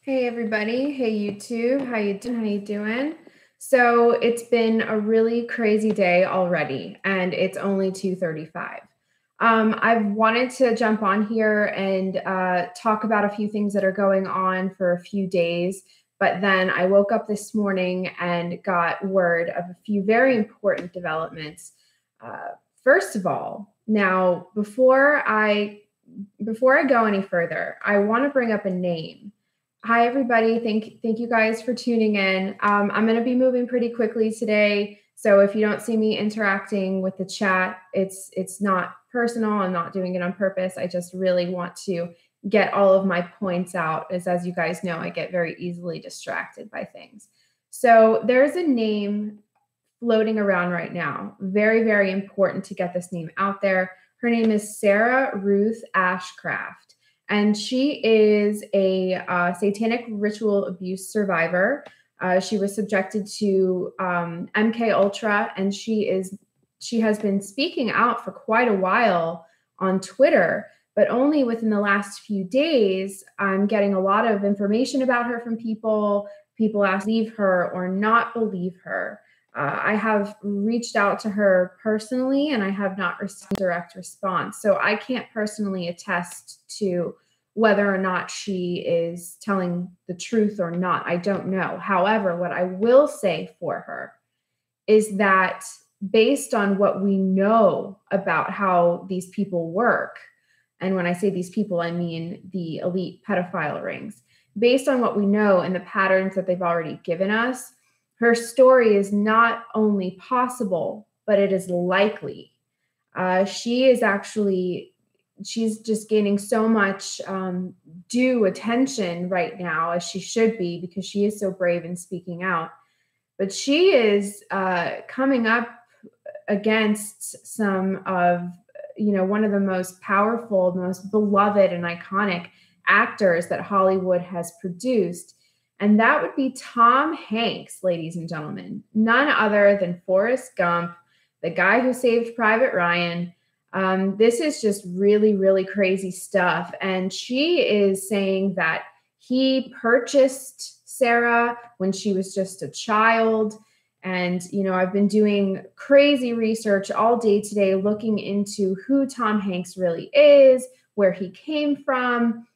Hey everybody, hey YouTube, how you doing? How you doing? So it's been a really crazy day already, and it's only 2:35. I've wanted to jump on here and talk about a few things that are going on for a few days, but then I woke up this morning and got word of a few very important developments. Uh, First of all, now before I go any further, I want to bring up a name. Hi, everybody. Thank you guys for tuning in. I'm going to be moving pretty quickly today. So if you don't see me interacting with the chat, it's not personal. I'm not doing it on purpose. I just really want to get all of my points out, as you guys know, I get very easily distracted by things. So there's a name floating around right now. Very, very important to get this name out there. Her name is Sarah Ruth Ashcraft, and she is a satanic ritual abuse survivor. She was subjected to MK Ultra, and she has been speaking out for quite a while on Twitter. But only within the last few days, I'm getting a lot of information about her from people. People ask, believe her or not believe her. I have reached out to her personally, and I have not received a direct response. So I can't personally attest to whether or not she is telling the truth or not. I don't know. However, what I will say for her is that based on what we know about how these people work, and when I say these people, I mean the elite pedophile rings, based on what we know and the patterns that they've already given us, her story is not only possible, but it is likely. She's just gaining so much due attention right now, as she should be, because she is so brave in speaking out. But she is coming up against some of, one of the most powerful, most beloved and iconic actors that Hollywood has produced. And that would be Tom Hanks, ladies and gentlemen, none other than Forrest Gump, the guy who saved Private Ryan. This is just really, really crazy stuff. And she is saying that he purchased Sarah when she was just a child. And, I've been doing crazy research all day today, looking into who Tom Hanks really is, where he came from,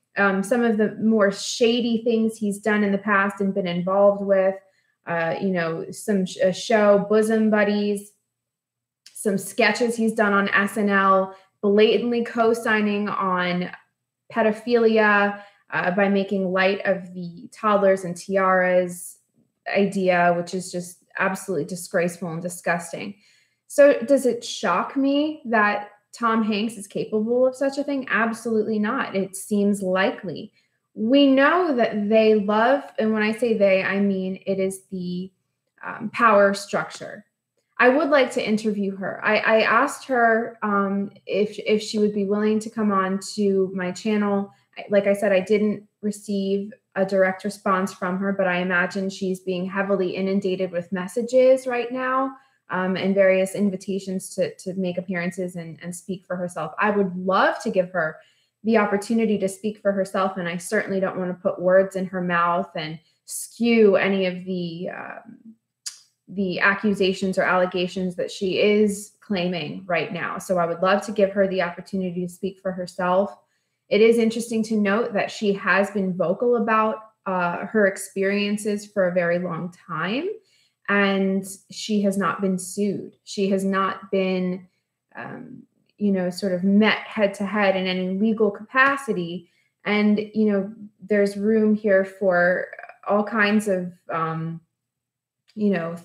some of the more shady things he's done in the past and been involved with, a show, Bosom Buddies, some sketches he's done on SNL, blatantly co-signing on pedophilia by making light of the toddlers and tiaras idea, which is just absolutely disgraceful and disgusting. So does it shock me that Tom Hanks is capable of such a thing? Absolutely not. It seems likely. We know that they love, and when I say they, I mean it is the power structure. I would like to interview her. I asked her if she would be willing to come on to my channel. Like I said, I didn't receive a direct response from her, but I imagine she's being heavily inundated with messages right now. And various invitations to make appearances and speak for herself. I would love to give her the opportunity to speak for herself, and I certainly don't want to put words in her mouth and skew any of the accusations or allegations that she is claiming right now. So I would love to give her the opportunity to speak for herself. It is interesting to note that she has been vocal about her experiences for a very long time. And she has not been sued. She has not been, sort of met head to head in any legal capacity. And, there's room here for all kinds of,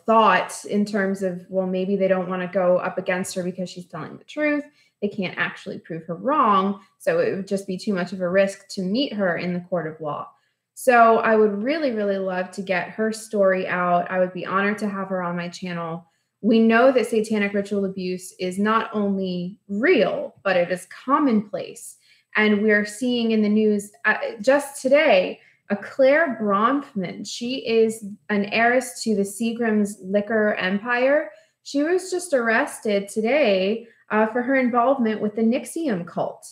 thought in terms of, well, maybe they don't want to go up against her because she's telling the truth. They can't actually prove her wrong. So it would just be too much of a risk to meet her in the court of law. So I would really, really love to get her story out. I would be honored to have her on my channel. We know that satanic ritual abuse is not only real, but it is commonplace. And we're seeing in the news just today, a Claire Bronfman. She is an heiress to the Seagram's liquor empire. She was just arrested today for her involvement with the Nixium cult.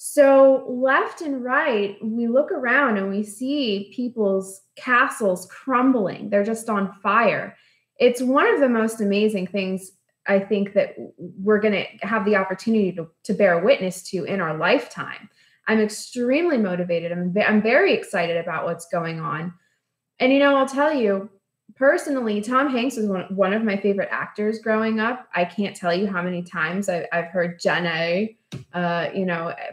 So left and right, we look around and we see people's castles crumbling. They're just on fire. It's one of the most amazing things I think that we're going to have the opportunity to bear witness to in our lifetime. I'm extremely motivated. I'm very excited about what's going on. And, I'll tell you, personally, Tom Hanks was one of my favorite actors growing up. I can't tell you how many times I've heard Jenna.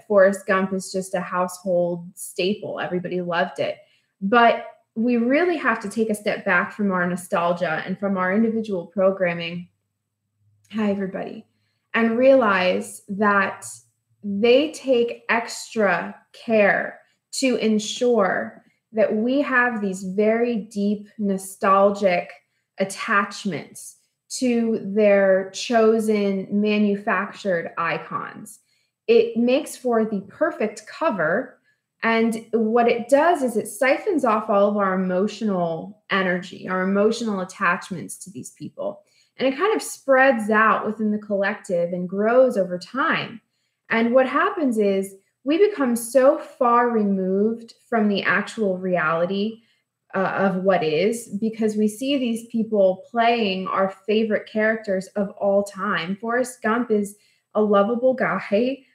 Forrest Gump is just a household staple. Everybody loved it. But we really have to take a step back from our nostalgia and from our individual programming. Hi, everybody. And realize that they take extra care to ensure that we have these very deep nostalgic attachments to their chosen manufactured icons. It makes for the perfect cover. And what it does is it siphons off all of our emotional energy, our emotional attachments to these people. And it kind of spreads out within the collective and grows over time. And what happens is we become so far removed from the actual reality of what is, because we see these people playing our favorite characters of all time. Forrest Gump is a lovable guy.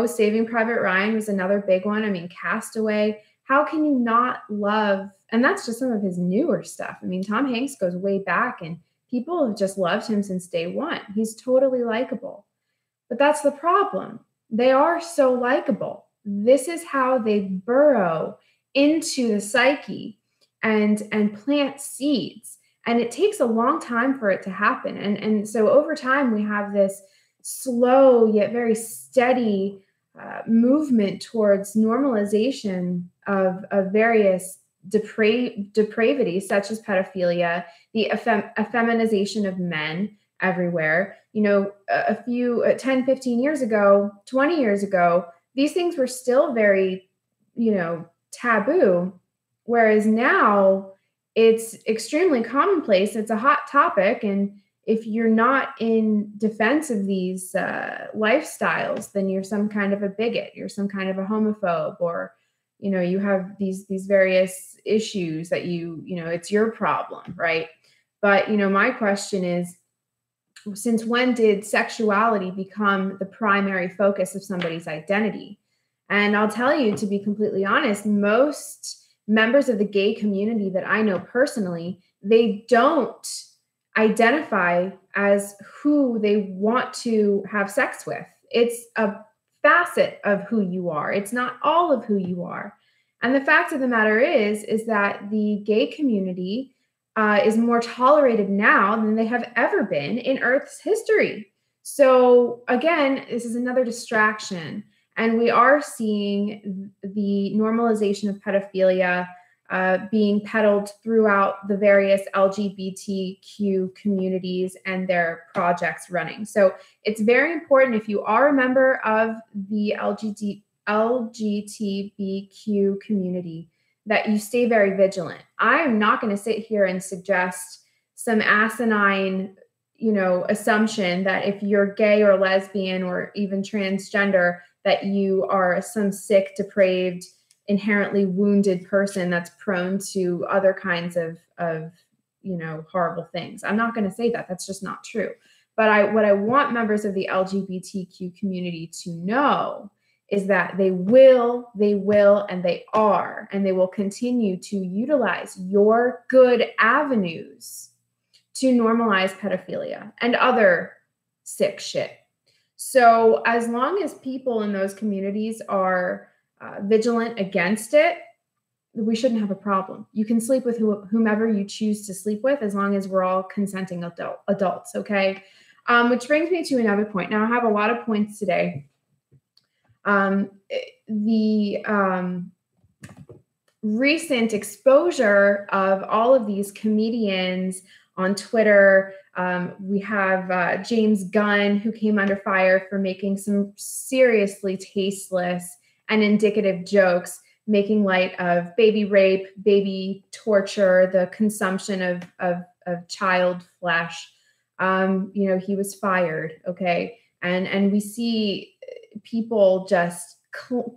Saving Private Ryan was another big one. I mean, Castaway. How can you not love? And that's just some of his newer stuff. I mean, Tom Hanks goes way back and people have just loved him since day one. He's totally likable. But that's the problem. They are so likable. This is how they burrow into the psyche and plant seeds. And it takes a long time for it to happen. And so over time, we have this slow yet very steady movement towards normalization of various depravities, such as pedophilia, the effeminization of men everywhere. A few 10, 15 years ago, 20 years ago, these things were still very, taboo. Whereas now it's extremely commonplace. It's a hot topic. And if you're not in defense of these lifestyles, then you're some kind of a bigot, you're some kind of a homophobe, or, you have these various issues that it's your problem, right? But, my question is, since when did sexuality become the primary focus of somebody's identity? And I'll tell you, to be completely honest, most members of the gay community that I know personally, they don't identify as who they want to have sex with. It's a facet of who you are. It's not all of who you are. And the fact of the matter is that the gay community is more tolerated now than they have ever been in Earth's history. So again, this is another distraction. And we are seeing the normalization of pedophilia being peddled throughout the various LGBTQ communities and their projects running. So it's very important, if you are a member of the LGBTQ community, that you stay very vigilant. I am not going to sit here and suggest some asinine, assumption that if you're gay or lesbian or even transgender, that you are some sick, depraved, inherently wounded person that's prone to other kinds of horrible things. I'm not going to say that. That's just not true. But what I want members of the LGBTQ community to know is that they will, and they are, and they will continue to utilize your good avenues to normalize pedophilia and other sick shit. So as long as people in those communities are vigilant against it, we shouldn't have a problem. You can sleep with whomever you choose to sleep with, as long as we're all consenting adults, okay? Which brings me to another point. Now, I have a lot of points today. The recent exposure of all of these comedians on Twitter. We have James Gunn, who came under fire for making some seriously tasteless and indicative jokes, making light of baby rape, baby torture, the consumption of child flesh. He was fired, okay? And we see people just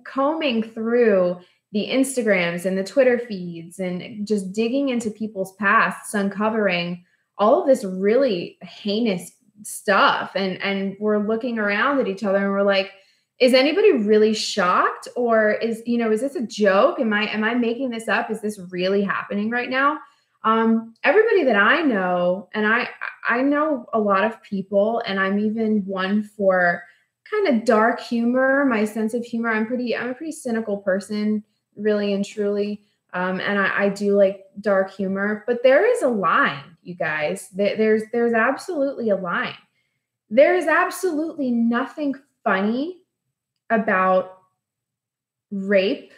combing through the Instagrams and the Twitter feeds and just digging into people's pasts, uncovering all of this really heinous stuff. And we're looking around at each other and we're like, is anybody really shocked? Or is this a joke? Am I making this up? Is this really happening right now? Everybody that I know, and I know a lot of people, and I'm even one for kind of dark humor, my sense of humor. I'm a pretty cynical person, really and truly. And I do like dark humor, but there is a line, you guys. There's absolutely a line. There is absolutely nothing funny about rape,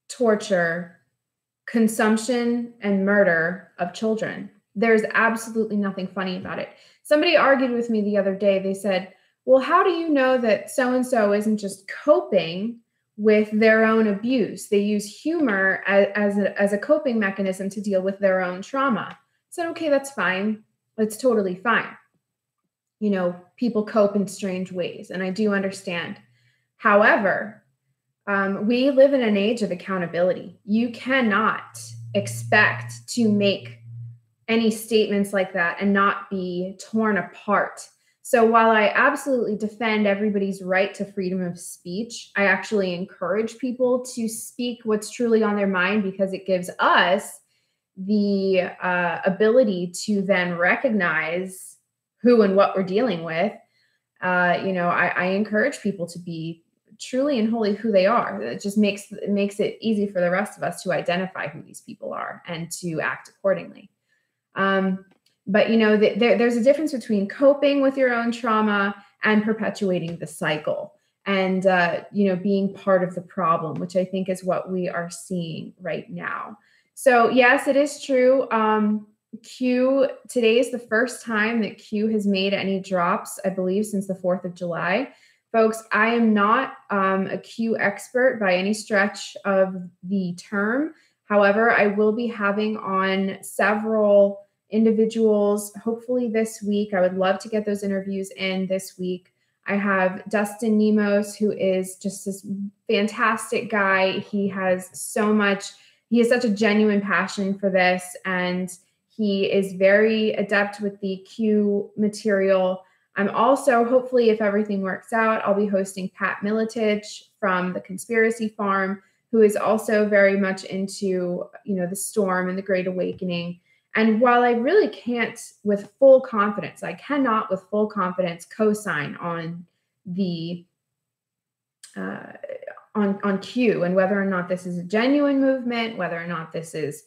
torture, consumption, and murder of children. There's absolutely nothing funny about it. Somebody argued with me the other day. They said, well, how do you know that so-and-so isn't just coping with their own abuse? They use humor as a coping mechanism to deal with their own trauma. I said, okay, that's fine. That's totally fine. People cope in strange ways, and I do understand. However, we live in an age of accountability. You cannot expect to make any statements like that and not be torn apart. So while I absolutely defend everybody's right to freedom of speech, I actually encourage people to speak what's truly on their mind, because it gives us the ability to then recognize who and what we're dealing with. I encourage people to be truly and wholly who they are. It just makes it easy for the rest of us to identify who these people are and to act accordingly. But there's a difference between coping with your own trauma and perpetuating the cycle, and being part of the problem, which I think is what we are seeing right now. So yes, it is true. Q, today is the first time that Q has made any drops, I believe, since the 4th of July. Folks, I am not a Q expert by any stretch of the term. However, I will be having on several individuals, hopefully this week. I would love to get those interviews in this week. I have Dustin Nemos, who is just this fantastic guy. He has such a genuine passion for this, and he is very adept with the Q material. I'm also, hopefully, if everything works out, I'll be hosting Pat Miletich from the Conspiracy Farm, who is also very much into, the storm and the Great Awakening. And while I really can't with full confidence, I cannot with full confidence co-sign on the on Q and whether or not this is a genuine movement, whether or not this is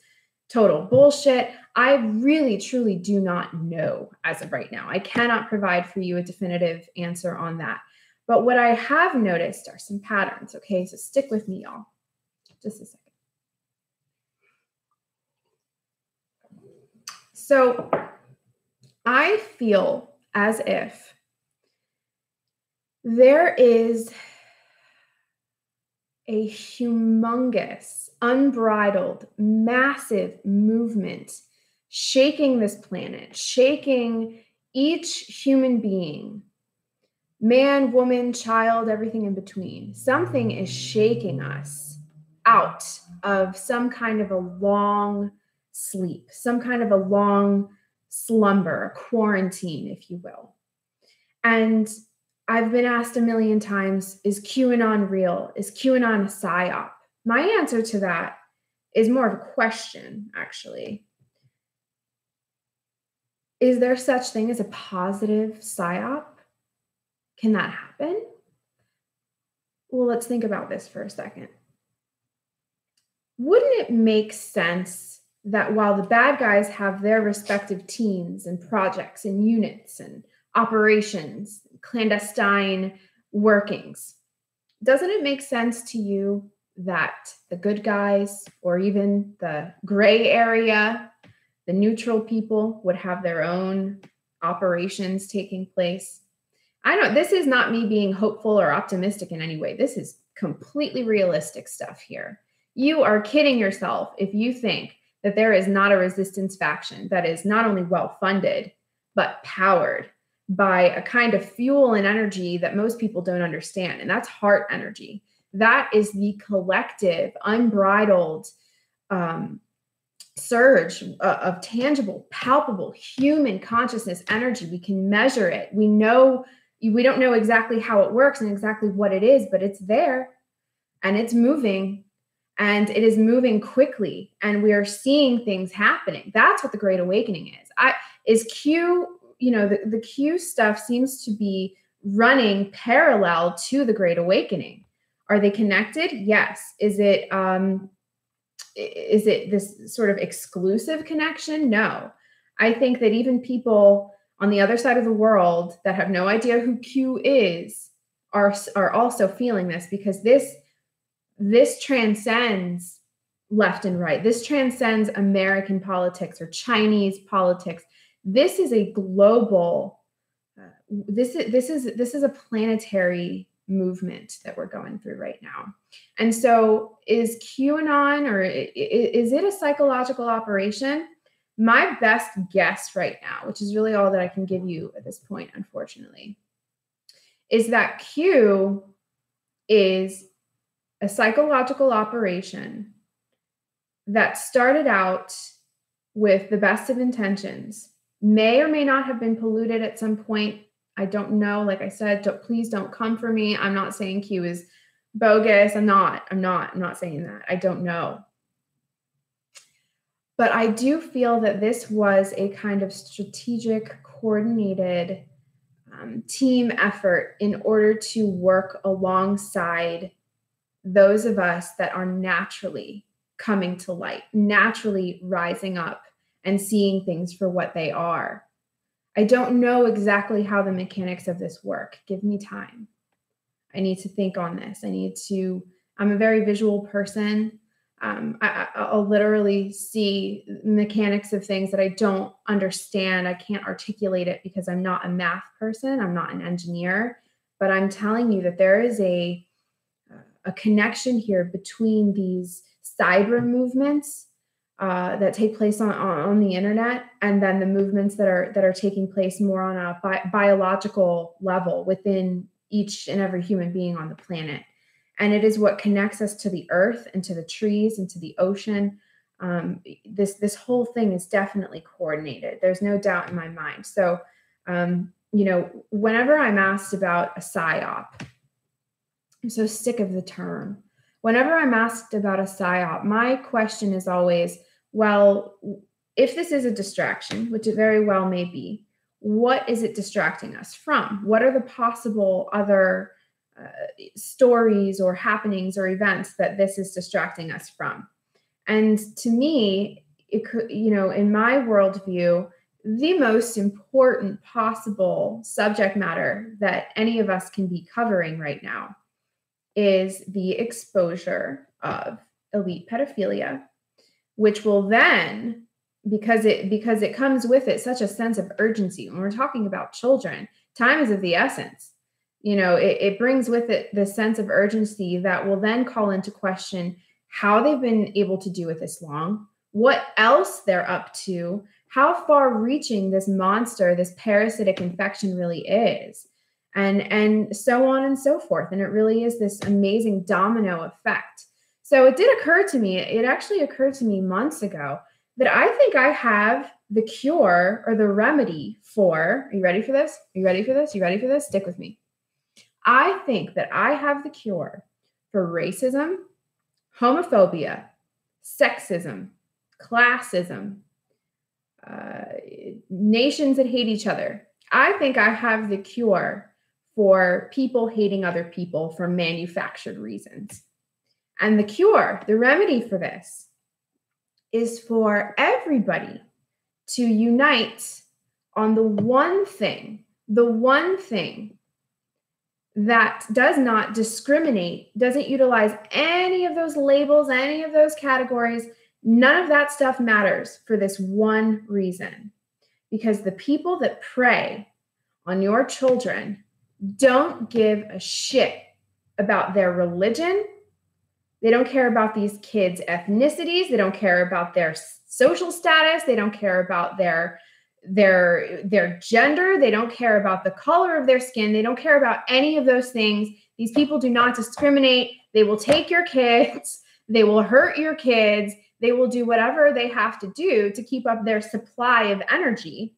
total bullshit, I really, truly do not know as of right now. I cannot provide for you a definitive answer on that. But what I have noticed are some patterns. Okay, so stick with me, y'all. Just a second. So I feel as if there is a humongous, unbridled, massive movement shaking this planet, shaking each human being, man, woman, child, everything in between. Something is shaking us out of some kind of a long sleep, some kind of a long slumber, a quarantine, if you will. And I've been asked a million times, is QAnon real? Is QAnon a PSYOP? My answer to that is more of a question, actually. Is there such thing as a positive PSYOP? Can that happen? Well, let's think about this for a second. Wouldn't it make sense that while the bad guys have their respective teams and projects and units and operations, clandestine workings, doesn't it make sense to you that the good guys, or even the gray area, the neutral people, would have their own operations taking place? I know this is not me being hopeful or optimistic in any way. This is completely realistic stuff here. You are kidding yourself if you think that there is not a resistance faction that is not only well-funded, but powered by a kind of fuel and energy that most people don't understand. And that's heart energy. That is the collective, unbridled surge of tangible, palpable human consciousness energy. We can measure it. We don't know exactly how it works and exactly what it is, but it's there and it's moving, and it is moving quickly, and we are seeing things happening. That's what the Great Awakening is. Q, the Q stuff seems to be running parallel to the Great Awakening. Are they connected? Yes. Is it this sort of exclusive connection? No. I think that even people on the other side of the world that have no idea who Q is are also feeling this, because this transcends left and right. This transcends American politics or Chinese politics. This is a global, this is a planetary movement that we're going through right now. And so is QAnon, or is it a psychological operation? My best guess right now, which is really all that I can give you at this point, unfortunately, is that Q is a psychological operation that started out with the best of intentions, may or may not have been polluted at some point. I don't know. Like I said, please don't come for me. I'm not saying Q is bogus. I'm not saying that. I don't know. But I do feel that this was a kind of strategic, coordinated team effort in order to work alongside those of us that are naturally coming to light, naturally rising up and seeing things for what they are. I don't know exactly how the mechanics of this work. Give me time. I need to think on this. I'm a very visual person. I'll literally see mechanics of things that I don't understand. I can't articulate it because I'm not a math person. I'm not an engineer, but I'm telling you that there is a connection here between these cyber movements that take place on the internet, and then the movements that are taking place more on a biological level within each and every human being on the planet. And it is what connects us to the earth and to the trees and to the ocean. This whole thing is definitely coordinated. There's no doubt in my mind. So, whenever I'm asked about a PSYOP, I'm so sick of the term. Whenever I'm asked about a PSYOP, my question is always, well, if this is a distraction, which it very well may be, what is it distracting us from? What are the possible other stories or happenings or events that this is distracting us from? And to me, it could, in my worldview, the most important possible subject matter that any of us can be covering right now is the exposure of elite pedophilia, which will then, because it comes with it such a sense of urgency. When we're talking about children, time is of the essence. It brings with it the sense of urgency that will then call into question how they've been able to do it this long, what else they're up to, how far reaching this monster, this parasitic infection really is, and so on and so forth. And it really is this amazing domino effect. So it did occur to me, it actually occurred to me months ago, that I think I have the cure or the remedy for, are you ready for this? Are you ready for this? You ready for this? Stick with me. I think that I have the cure for racism, homophobia, sexism, classism, nations that hate each other. I think I have the cure for people hating other people for manufactured reasons. And the cure, the remedy for this, is for everybody to unite on the one thing that does not discriminate, doesn't utilize any of those labels, any of those categories. None of that stuff matters for this one reason. Because the people that prey on your children don't give a shit about their religion. They don't care about these kids' ethnicities. They don't care about their social status. They don't care about their gender. They don't care about the color of their skin. They don't care about any of those things. These people do not discriminate. They will take your kids. They will hurt your kids. They will do whatever they have to do to keep up their supply of energy.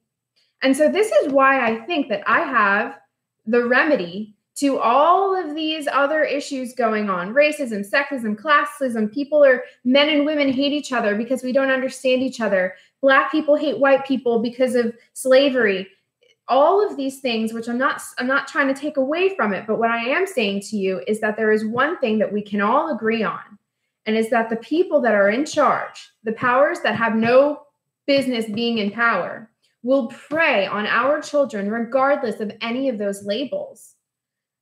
And so this is why I think that I have the remedy to all of these other issues going on: racism, sexism, classism. Men and women hate each other because we don't understand each other. Black people hate white people because of slavery. All of these things, which I'm not trying to take away from it, but what I am saying to you is that there is one thing that we can all agree on, and is that the people that are in charge, the powers that have no business being in power, will prey on our children regardless of any of those labels.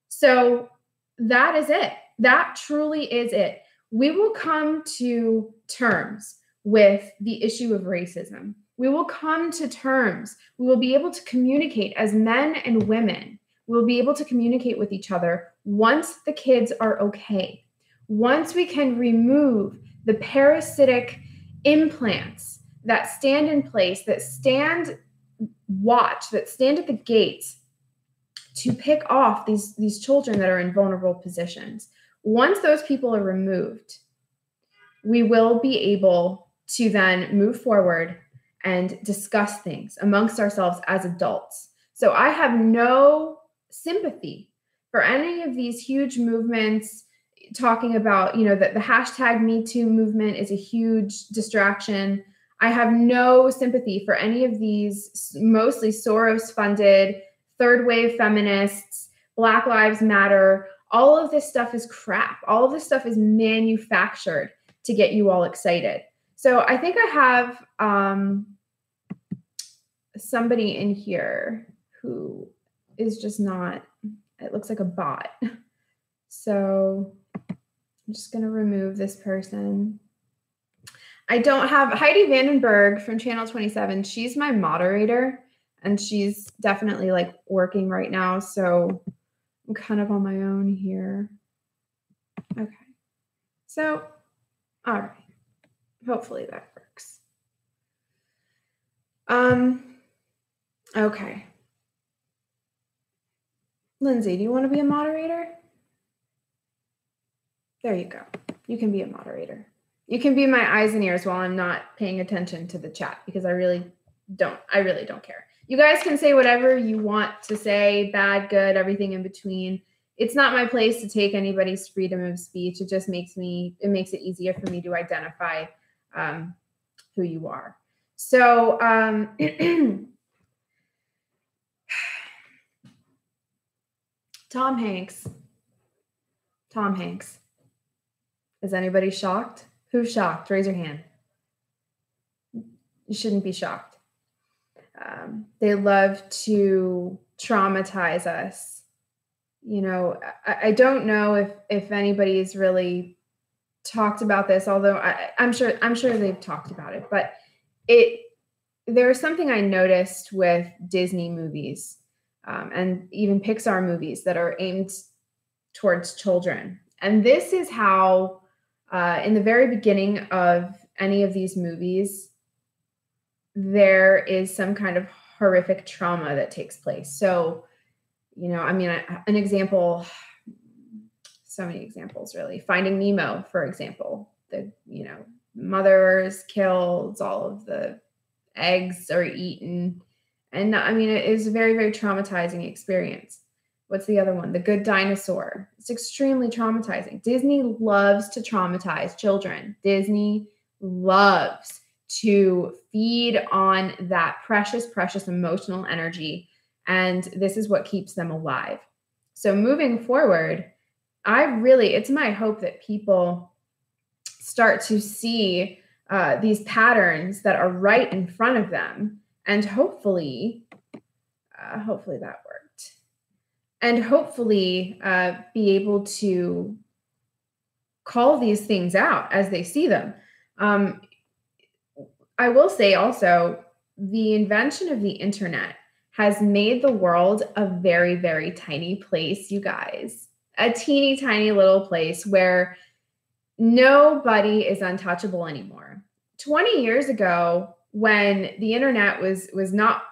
So that is it. That truly is it. We will come to terms with the issue of racism. We will come to terms. We will be able to communicate as men and women. We'll be able to communicate with each other once the kids are okay. Once we can remove the parasitic implants that stand in place, that stand watch, that stand at the gates to pick off these children that are in vulnerable positions. Once those people are removed, we will be able to then move forward and discuss things amongst ourselves as adults. So I have no sympathy for any of these huge movements talking about, that the hashtag Me Too movement is a huge distraction. I have no sympathy for any of these mostly Soros-funded third wave feminists, Black Lives Matter. All of this stuff is crap. All of this stuff is manufactured to get you all excited. So I think I have somebody in here who is just not, it looks like a bot. So I'm just going to remove this person. I don't have Heidi Vandenberg from Channel 27. She's my moderator, and she's definitely like working right now. So I'm kind of on my own here. Okay. So, all right. Hopefully that works. Okay. Lindsay, do you want to be a moderator? There you go. You can be a moderator. You can be my eyes and ears while I'm not paying attention to the chat, because I really don't care. You guys can say whatever you want to say, bad, good, everything in between. It's not my place to take anybody's freedom of speech. It just makes it easier for me to identify who you are. So Tom Hanks. Is anybody shocked? Who's shocked? Raise your hand. You shouldn't be shocked. They love to traumatize us. I don't know if anybody's really talked about this, although I'm sure they've talked about it. But there's something I noticed with Disney movies and even Pixar movies that are aimed towards children. And this is how, in the very beginning of any of these movies, there is some kind of horrific trauma that takes place. So, an example, so many examples, really. Finding Nemo, for example, the, mother is killed, all of the eggs are eaten. And it is a very, very traumatizing experience. What's the other one? The Good Dinosaur. It's extremely traumatizing. Disney loves to traumatize children. Disney loves to feed on that precious, precious emotional energy. And this is what keeps them alive. So moving forward, it's my hope that people start to see these patterns that are right in front of them. And hopefully that worked. And hopefully be able to call these things out as they see them. I will say also, the invention of the internet has made the world a very, very tiny place, you guys. A teeny tiny little place where nobody is untouchable anymore. 20 years ago, when the internet was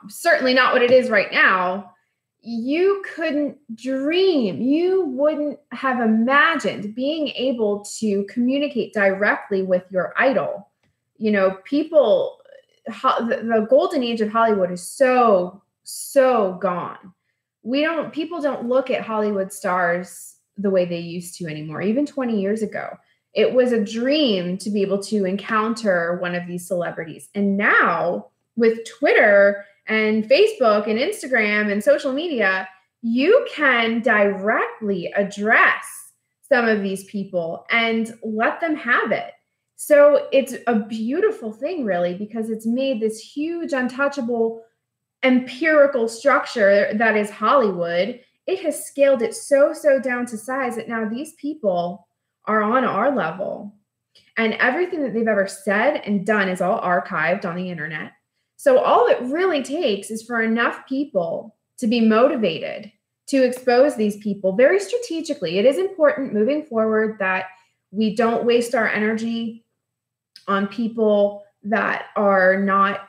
certainly not what it is right now, you couldn't dream, you wouldn't have imagined being able to communicate directly with your idol. You know, people, the golden age of Hollywood is so gone. People don't look at Hollywood stars the way they used to anymore. Even 20 years ago, it was a dream to be able to encounter one of these celebrities. And now with Twitter and Facebook and Instagram and social media, you can directly address some of these people and let them have it. So it's a beautiful thing, really, because it's made this huge, untouchable, empirical structure that is Hollywood. It has scaled it so down to size that now these people are on our level. And everything that they've ever said and done is all archived on the internet. So all it really takes is for enough people to be motivated to expose these people very strategically. It is important moving forward that we don't waste our energy on people that are not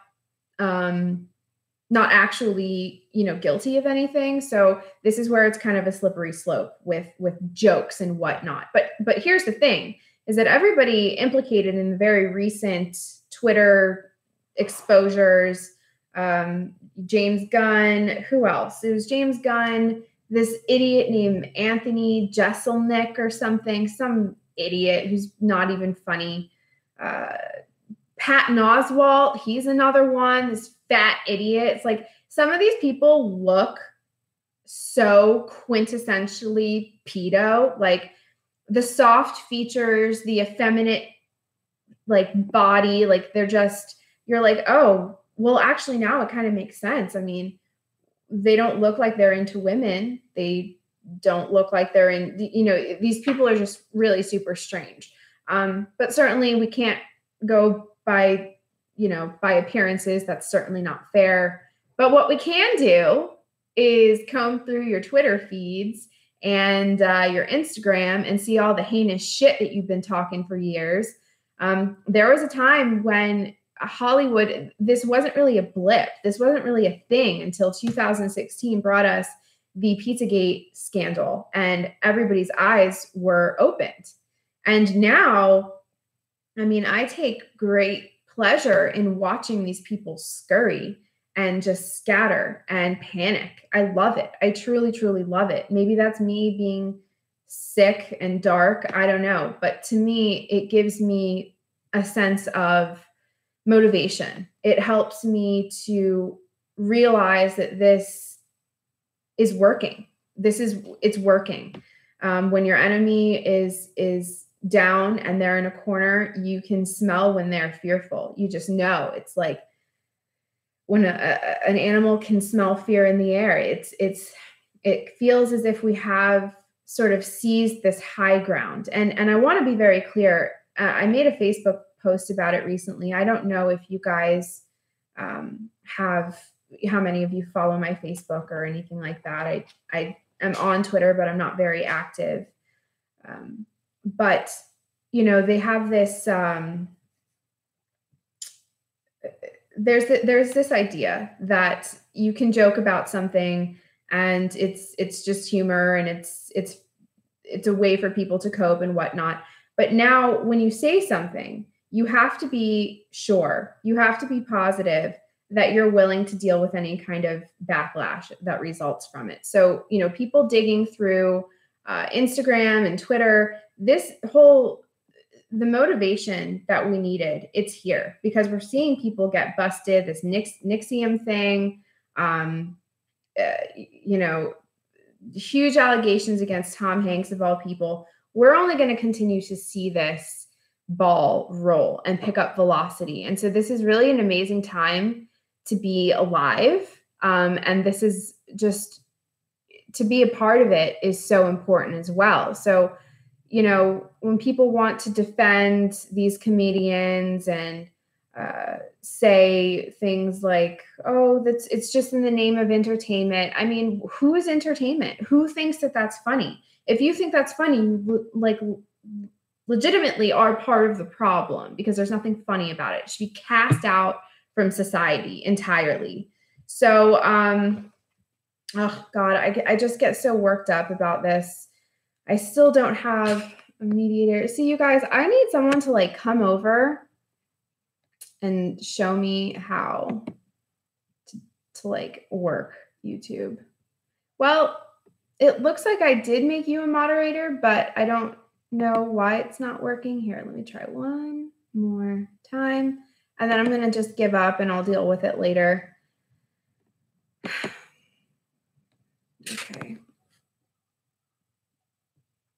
actually, guilty of anything. So this is where it's kind of a slippery slope with jokes and whatnot. But here's the thing, is that everybody implicated in the very recent Twitter exposures, James Gunn, who else? It was James Gunn, this idiot named Anthony Jeselnik or something, some idiot who's not even funny. Patton Oswalt, he's another one, this fat idiot. It's like some of these people look so quintessentially pedo, like the soft features, the effeminate body, like you're like, oh, well, actually now it kind of makes sense. I mean, they don't look like they're into women. They don't look like they're in, these people are just really super strange. But certainly we can't go by appearances. That's certainly not fair. But what we can do is comb through your Twitter feeds and your Instagram and see all the heinous shit that you've been talking for years. There was a time when Hollywood, this wasn't really a blip. This wasn't really a thing until 2016 brought us the Pizzagate scandal, and everybody's eyes were opened. And now, I mean, I take great pleasure in watching these people scurry and just scatter and panic. I love it. I truly, truly love it. Maybe that's me being sick and dark. I don't know. But to me, it gives me a sense of motivation. It helps me to realize that this is working. It's working. When your enemy is down and they're in a corner, you can smell when they're fearful. You just know. It's like when an animal can smell fear in the air. It feels as if we have sort of seized this high ground. And I want to be very clear. I made a Facebook post about it recently. I don't know if you guys how many of you follow my Facebook or anything like that. I am on Twitter, but I'm not very active. But, they have this, there's this idea that you can joke about something and it's just humor and it's a way for people to cope and whatnot. But now when you say something, you have to be sure, you have to be positive that you're willing to deal with any kind of backlash that results from it. So, people digging through Instagram and Twitter, the motivation that we needed, it's here because we're seeing people get busted, this NXIVM thing, huge allegations against Tom Hanks of all people. We're only going to continue to see this ball roll and pick up velocity. And so this is really an amazing time to be alive. And this is just, to be a part of it is so important as well. So, when people want to defend these comedians and say things like, oh, it's just in the name of entertainment. I mean, who is entertainment? Who thinks that that's funny? If you think that's funny, you legitimately are part of the problem because there's nothing funny about it. It should be cast out from society entirely. So Oh God, I just get so worked up about this. I still don't have a mediator. See, you guys, I need someone to like come over and show me how to like work YouTube. Well, it looks like I did make you a moderator, but I don't know why it's not working. Here, let me try one more time. And then I'm going to just give up and I'll deal with it later. Okay.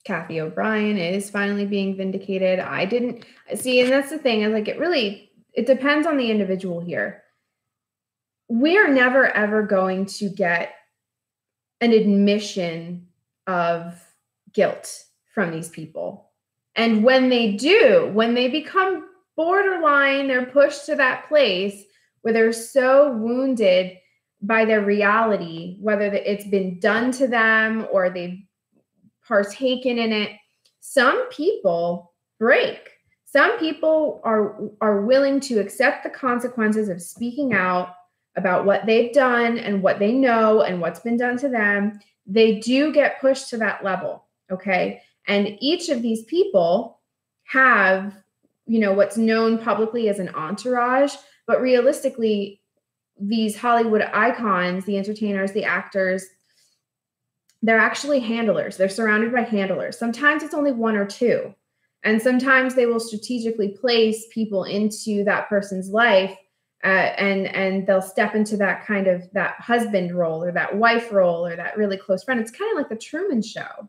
Kathy O'Brien is finally being vindicated. I didn't see, and that's the thing, is like it depends on the individual here. We are never ever going to get an admission of guilt from these people. And when they do, when they become borderline, they're pushed to that place where they're so wounded by their reality, whether it's been done to them or they've partaken in it, some people break. Some people are willing to accept the consequences of speaking out about what they've done and what they know and what's been done to them. They do get pushed to that level, okay? And each of these people have, what's known publicly as an entourage, but realistically, these Hollywood icons, the entertainers, the actors, they're actually handlers. They're surrounded by handlers. Sometimes it's only one or two. And sometimes they will strategically place people into that person's life and they'll step into that kind of that husband role or that wife role or that really close friend. It's kind of like the Truman Show.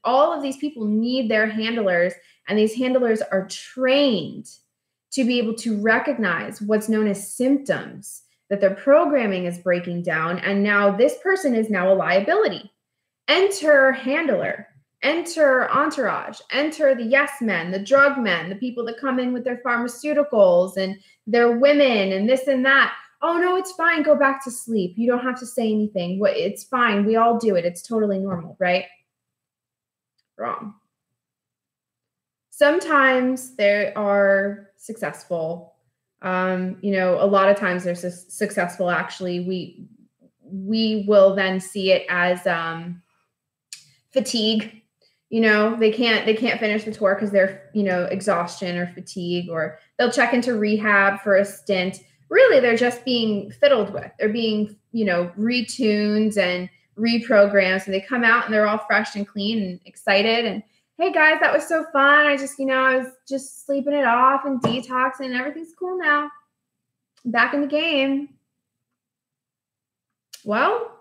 All of these people need their handlers, and these handlers are trained to be able to recognize what's known as symptoms that their programming is breaking down. And now this person is now a liability. Enter handler, enter entourage, enter the yes men, the drug men, the people that come in with their pharmaceuticals and their women and this and that. Oh no, it's fine. Go back to sleep. You don't have to say anything. It's fine. We all do it. It's totally normal, right? Wrong. Sometimes they are successful. A lot of times they're successful. Actually, we will then see it as fatigue. They can't finish the tour because they're exhaustion or fatigue, or they'll check into rehab for a stint. Really, they're just being fiddled with. They're being retuned and reprogrammed. So they come out and they're all fresh and clean and excited and, hey guys, that was so fun. I was just sleeping it off and detoxing and everything's cool now. I'm back in the game. Well,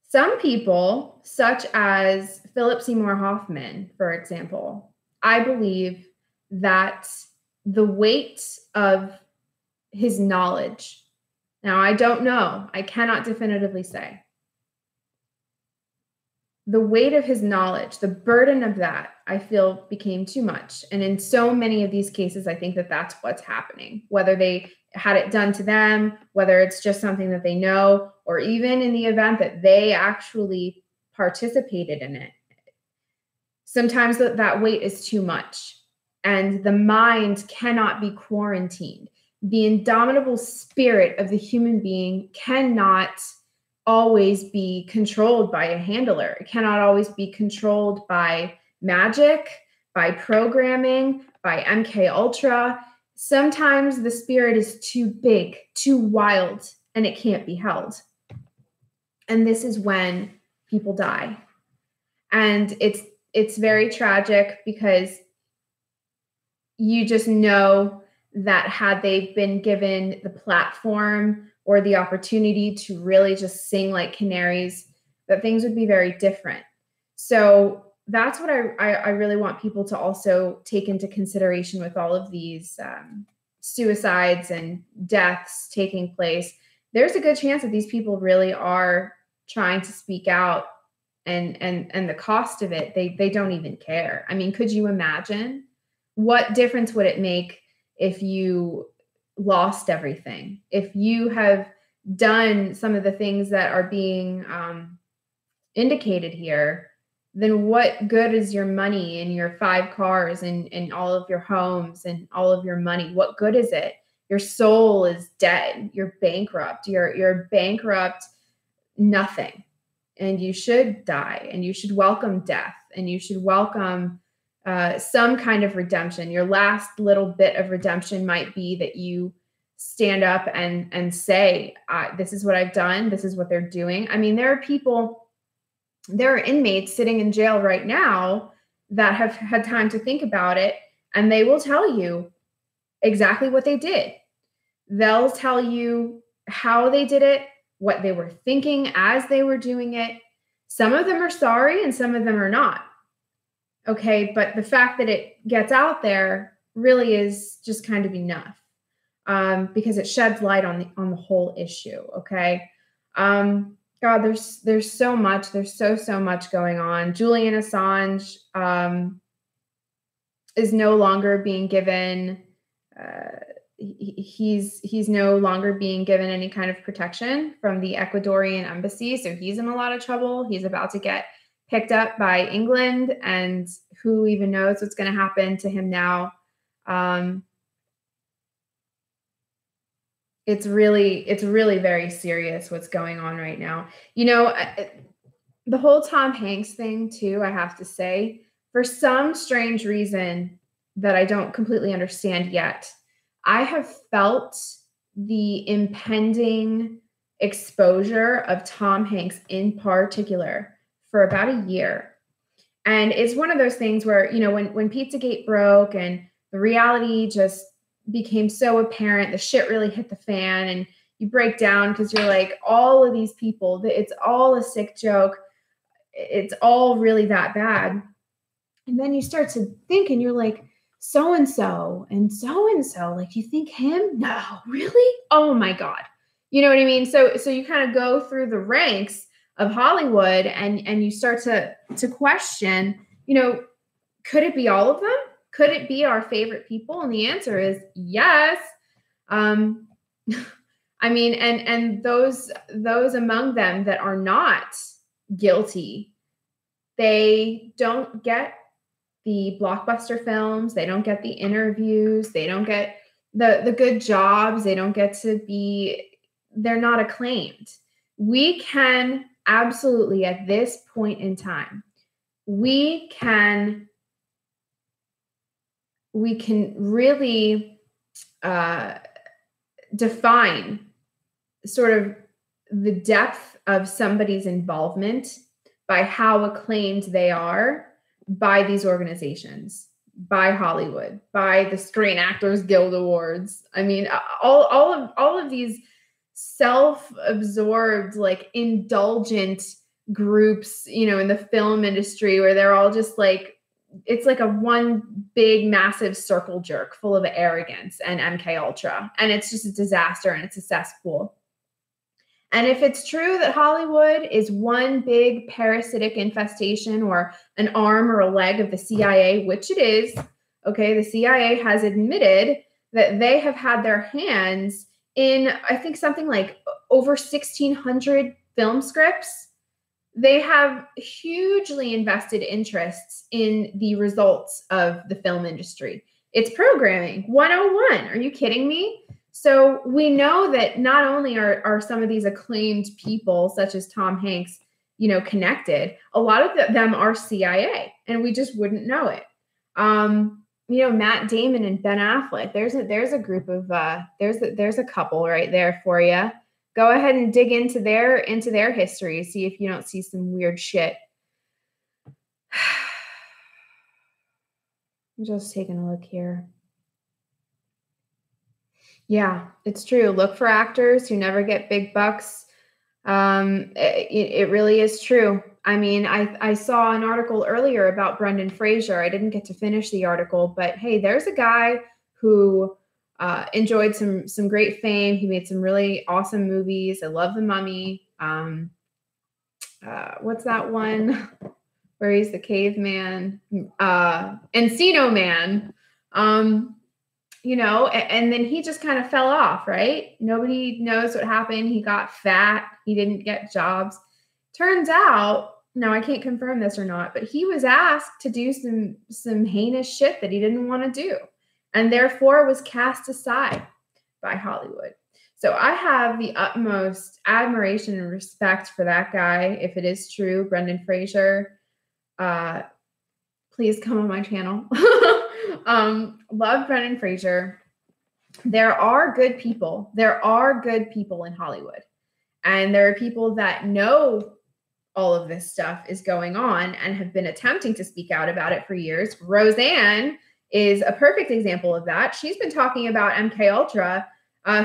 some people, such as Philip Seymour Hoffman, for example, I believe that the weight of his knowledge, now I don't know, I cannot definitively say, the weight of his knowledge, the burden of that, I feel became too much. And in so many of these cases, I think that that's what's happening, whether they had it done to them, whether it's just something that they know, or even in the event that they actually participated in it. Sometimes that weight is too much and the mind cannot be quarantined. The indomitable spirit of the human being cannot always be controlled by a handler. It cannot always be controlled by magic, by programming, by MK Ultra. Sometimes the spirit is too big, too wild, and it can't be held. And this is when people die. And it's very tragic because you just know that had they been given the platform or the opportunity to really just sing like canaries, that things would be very different. So that's what I really want people to also take into consideration with all of these suicides and deaths taking place. There's a good chance that these people really are trying to speak out, and the cost of it, they don't even care. I mean, could you imagine what difference would it make if you lost everything? If you have done some of the things that are being indicated here, then what good is your money and your 5 cars and all of your homes and all of your money? What good is it? Your soul is dead. You're bankrupt. You're bankrupt, nothing, and you should die, and you should welcome death, and you should welcome some kind of redemption. Your last little bit of redemption might be that you stand up and say, this is what I've done. This is what they're doing. I mean, there are inmates sitting in jail right now that have had time to think about it, and they will tell you exactly what they did. They'll tell you how they did it, what they were thinking as they were doing it. Some of them are sorry and some of them are not. Okay, but the fact that it gets out there really is just kind of enough, because it sheds light on the whole issue. Okay, God, there's so much. There's so much going on. Julian Assange is no longer being given. He's no longer being given any kind of protection from the Ecuadorian embassy, so he's in a lot of trouble. He's about to get picked up by England, and who even knows what's going to happen to him now. It's really very serious what's going on right now. You know, the whole Tom Hanks thing too, I have to say, for some strange reason that I don't completely understand yet, I have felt the impending exposure of Tom Hanks in particular for about a year. And it's one of those things where, you know, when Pizzagate broke and the reality just became so apparent, the shit really hit the fan, and you break down because you're like, all of these people, it's all a sick joke. It's all really that bad. And then you start to think and you're like, so-and-so and so-and-so, like, you think him? No, really? Oh my God. You know what I mean? So you kind of go through the ranks of Hollywood and you start to question, you know, could it be all of them? Could it be our favorite people? And the answer is yes. I mean, and those among them that are not guilty, they don't get the blockbuster films, they don't get the interviews, they don't get the good jobs, they don't get to be, they're not acclaimed. We can absolutely, at this point in time, we can really define sort of the depth of somebody's involvement by how acclaimed they are by these organizations, by Hollywood, by the Screen Actors Guild Awards. I mean, all of these self-absorbed, like, indulgent groups, you know, in the film industry, where they're all just like, it's like a one big massive circle jerk full of arrogance and MK Ultra, and it's just a disaster, and it's a cesspool. And if it's true that Hollywood is one big parasitic infestation or an arm or a leg of the CIA, which it is, okay, the CIA has admitted that they have had their hands in, I think, something like over 1,600 film scripts. They have hugely invested interests in the results of the film industry. It's programming 101. Are you kidding me? So we know that not only are some of these acclaimed people, such as Tom Hanks, you know, connected, a lot of them are CIA, and we just wouldn't know it. You know, Matt Damon and Ben Affleck, there's a group of, there's a couple right there for you. Go ahead and dig into their history. See if you don't see some weird shit. I'm just taking a look here. Yeah, it's true. Look for actors who never get big bucks. It really is true. I mean, I saw an article earlier about Brendan Fraser. I didn't get to finish the article, but hey, there's a guy who enjoyed some great fame. He made some really awesome movies. I love The Mummy. What's that one where he's the caveman? Encino Man. You know, and then he just kind of fell off, right? Nobody knows what happened. He got fat. He didn't get jobs. Turns out, now I can't confirm this or not, but he was asked to do some heinous shit that he didn't want to do, and therefore was cast aside by Hollywood. So I have the utmost admiration and respect for that guy. If it is true, Brendan Fraser, please come on my channel. Love Brendan Fraser. There are good people. There are good people in Hollywood. And there are people that know all of this stuff is going on and have been attempting to speak out about it for years. Roseanne is a perfect example of that. She's been talking about MK Ultra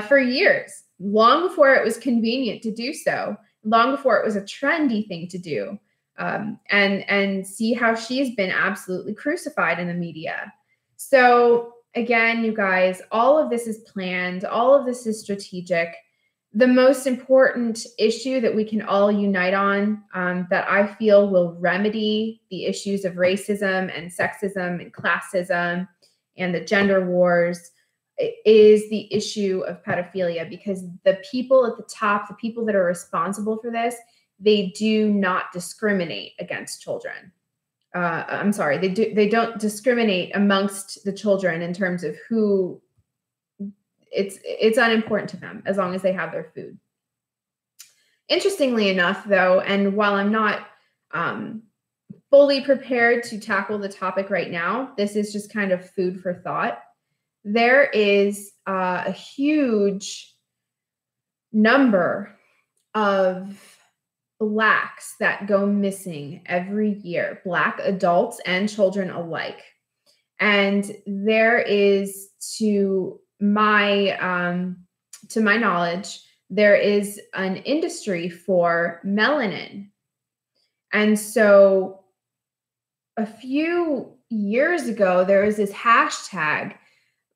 for years, long before it was convenient to do so, long before it was a trendy thing to do. And see how she's been absolutely crucified in the media. So again, you guys, all of this is planned. All of this is strategic. The most important issue that we can all unite on, that I feel will remedy the issues of racism and sexism and classism and the gender wars, is the issue of pedophilia, because the people at the top, the people that are responsible for this, they do not discriminate against children. I'm sorry, they don't discriminate amongst the children in terms of who. It's unimportant to them as long as they have their food. Interestingly enough, though, and while I'm not fully prepared to tackle the topic right now, this is just kind of food for thought. There is a huge number of Blacks that go missing every year, Black adults and children alike. And there is, to my knowledge, there is an industry for melanin. And so a few years ago, there was this hashtag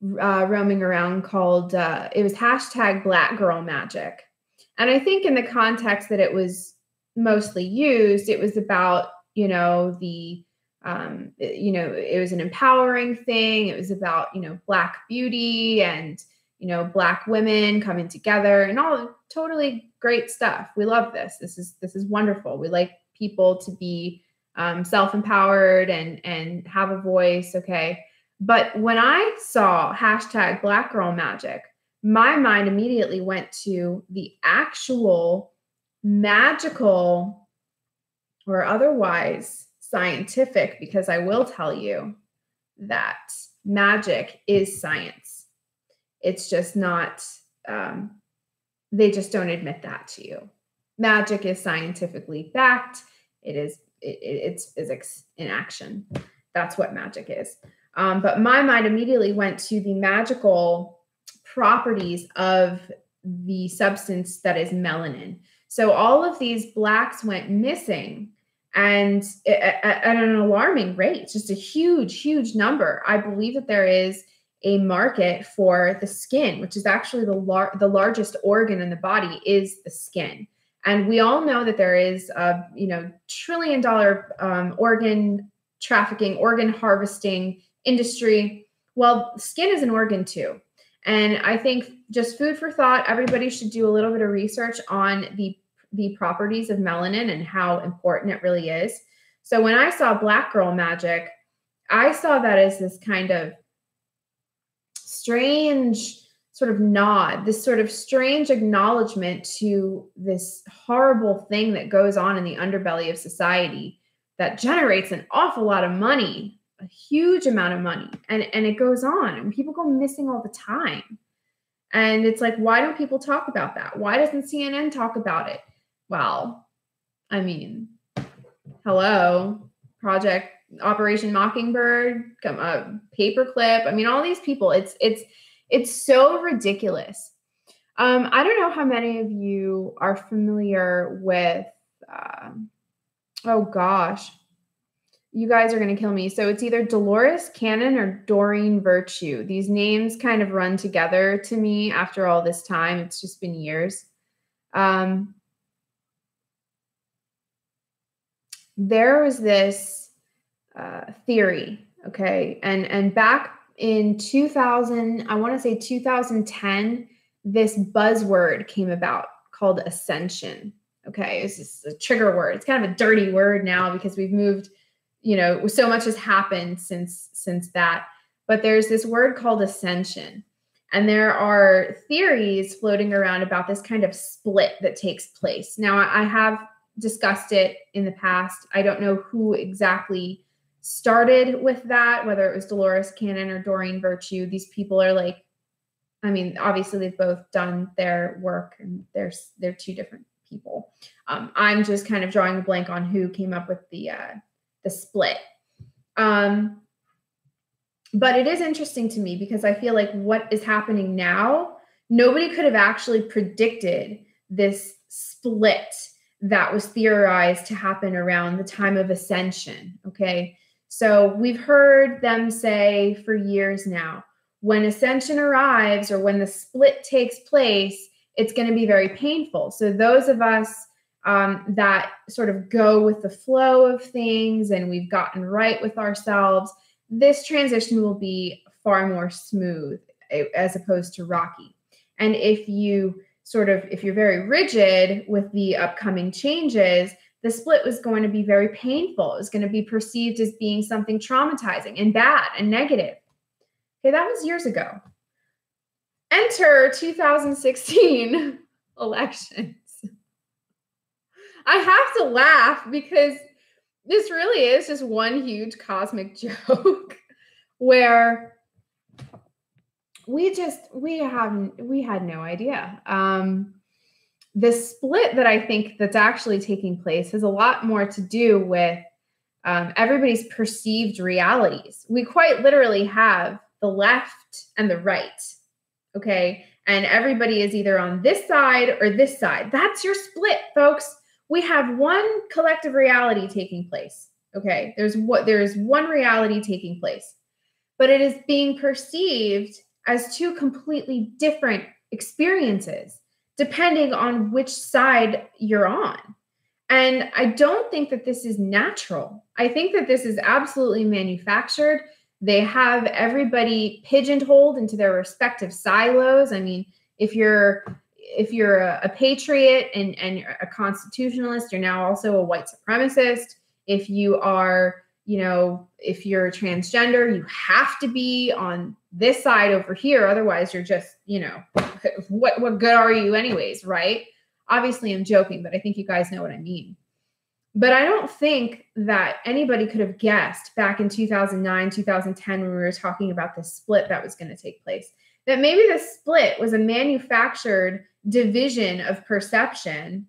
roaming around called, it was hashtag Black Girl Magic. And I think in the context that it was mostly used, it was about, it was an empowering thing. It was about, Black beauty and, Black women coming together and all totally great stuff. We love this. This is wonderful. We like people to be self-empowered and have a voice. Okay. But when I saw hashtag Black Girl Magic, my mind immediately went to the actual magical or otherwise scientific, because I will tell you that magic is science. It's just not, they just don't admit that to you. Magic is scientifically backed. It's physics in action. That's what magic is. But my mind immediately went to the magical properties of the substance that is melanin. So all of these Blacks went missing, and at an alarming rate, just a huge, huge number. I believe that there is a market for the skin, which is actually the largest organ in the body is the skin. And we all know that there is a $1 trillion organ trafficking, organ harvesting industry. Well, skin is an organ too. And I think, just food for thought, everybody should do a little bit of research on the properties of melanin and how important it really is. So when I saw Black Girl Magic, I saw that as this kind of strange sort of nod, this sort of strange acknowledgement to this horrible thing that goes on in the underbelly of society that generates an awful lot of money, a huge amount of money. And it goes on, and people go missing all the time. And it's like, why don't people talk about that? Why doesn't CNN talk about it? Well, I mean, hello, Operation Mockingbird, Paperclip. I mean, all these people, it's so ridiculous. I don't know how many of you are familiar with, oh gosh, you guys are going to kill me. So it's either Dolores Cannon or Doreen Virtue. These names kind of run together to me after all this time. It's just been years. There was this theory, okay? And back in 2000, I want to say 2010, this buzzword came about called ascension, okay? It's just a trigger word. It's kind of a dirty word now because we've moved, so much has happened since that. But there's this word called ascension. And there are theories floating around about this kind of split that takes place. Now, I have discussed it in the past. I don't know who exactly started with that, whether it was Dolores Cannon or Doreen Virtue. These people are like, I mean, obviously they've both done their work, and they're two different people. I'm just kind of drawing a blank on who came up with the split. But it is interesting to me because I feel like what is happening now, nobody could have actually predicted this split that was theorized to happen around the time of ascension. Okay. So we've heard them say for years now, when ascension arrives or when the split takes place, it's going to be very painful. So those of us that sort of go with the flow of things and we've gotten right with ourselves, this transition will be far more smooth as opposed to rocky. And if you're very rigid with the upcoming changes, the split was going to be very painful. It was going to be perceived as being something traumatizing and bad and negative. Okay, that was years ago. Enter 2016 elections. I have to laugh because this really is just one huge cosmic joke where we had no idea. The split that I think that's actually taking place has a lot more to do with everybody's perceived realities. We quite literally have the left and the right, okay? And everybody is either on this side or this side. That's your split, folks. We have one collective reality taking place, okay? There is one reality taking place, but it is being perceived as two completely different experiences, depending on which side you're on. And I don't think that this is natural. I think that this is absolutely manufactured. They have everybody pigeonholed into their respective silos. I mean, if you're a patriot and you're a constitutionalist, you're now also a white supremacist. If you are, if you're transgender, you have to be on this side over here. Otherwise, you're just, what good are you anyways, right? Obviously, I'm joking, but I think you guys know what I mean. But I don't think that anybody could have guessed back in 2009, 2010, when we were talking about the split that was going to take place, that maybe the split was a manufactured division of perception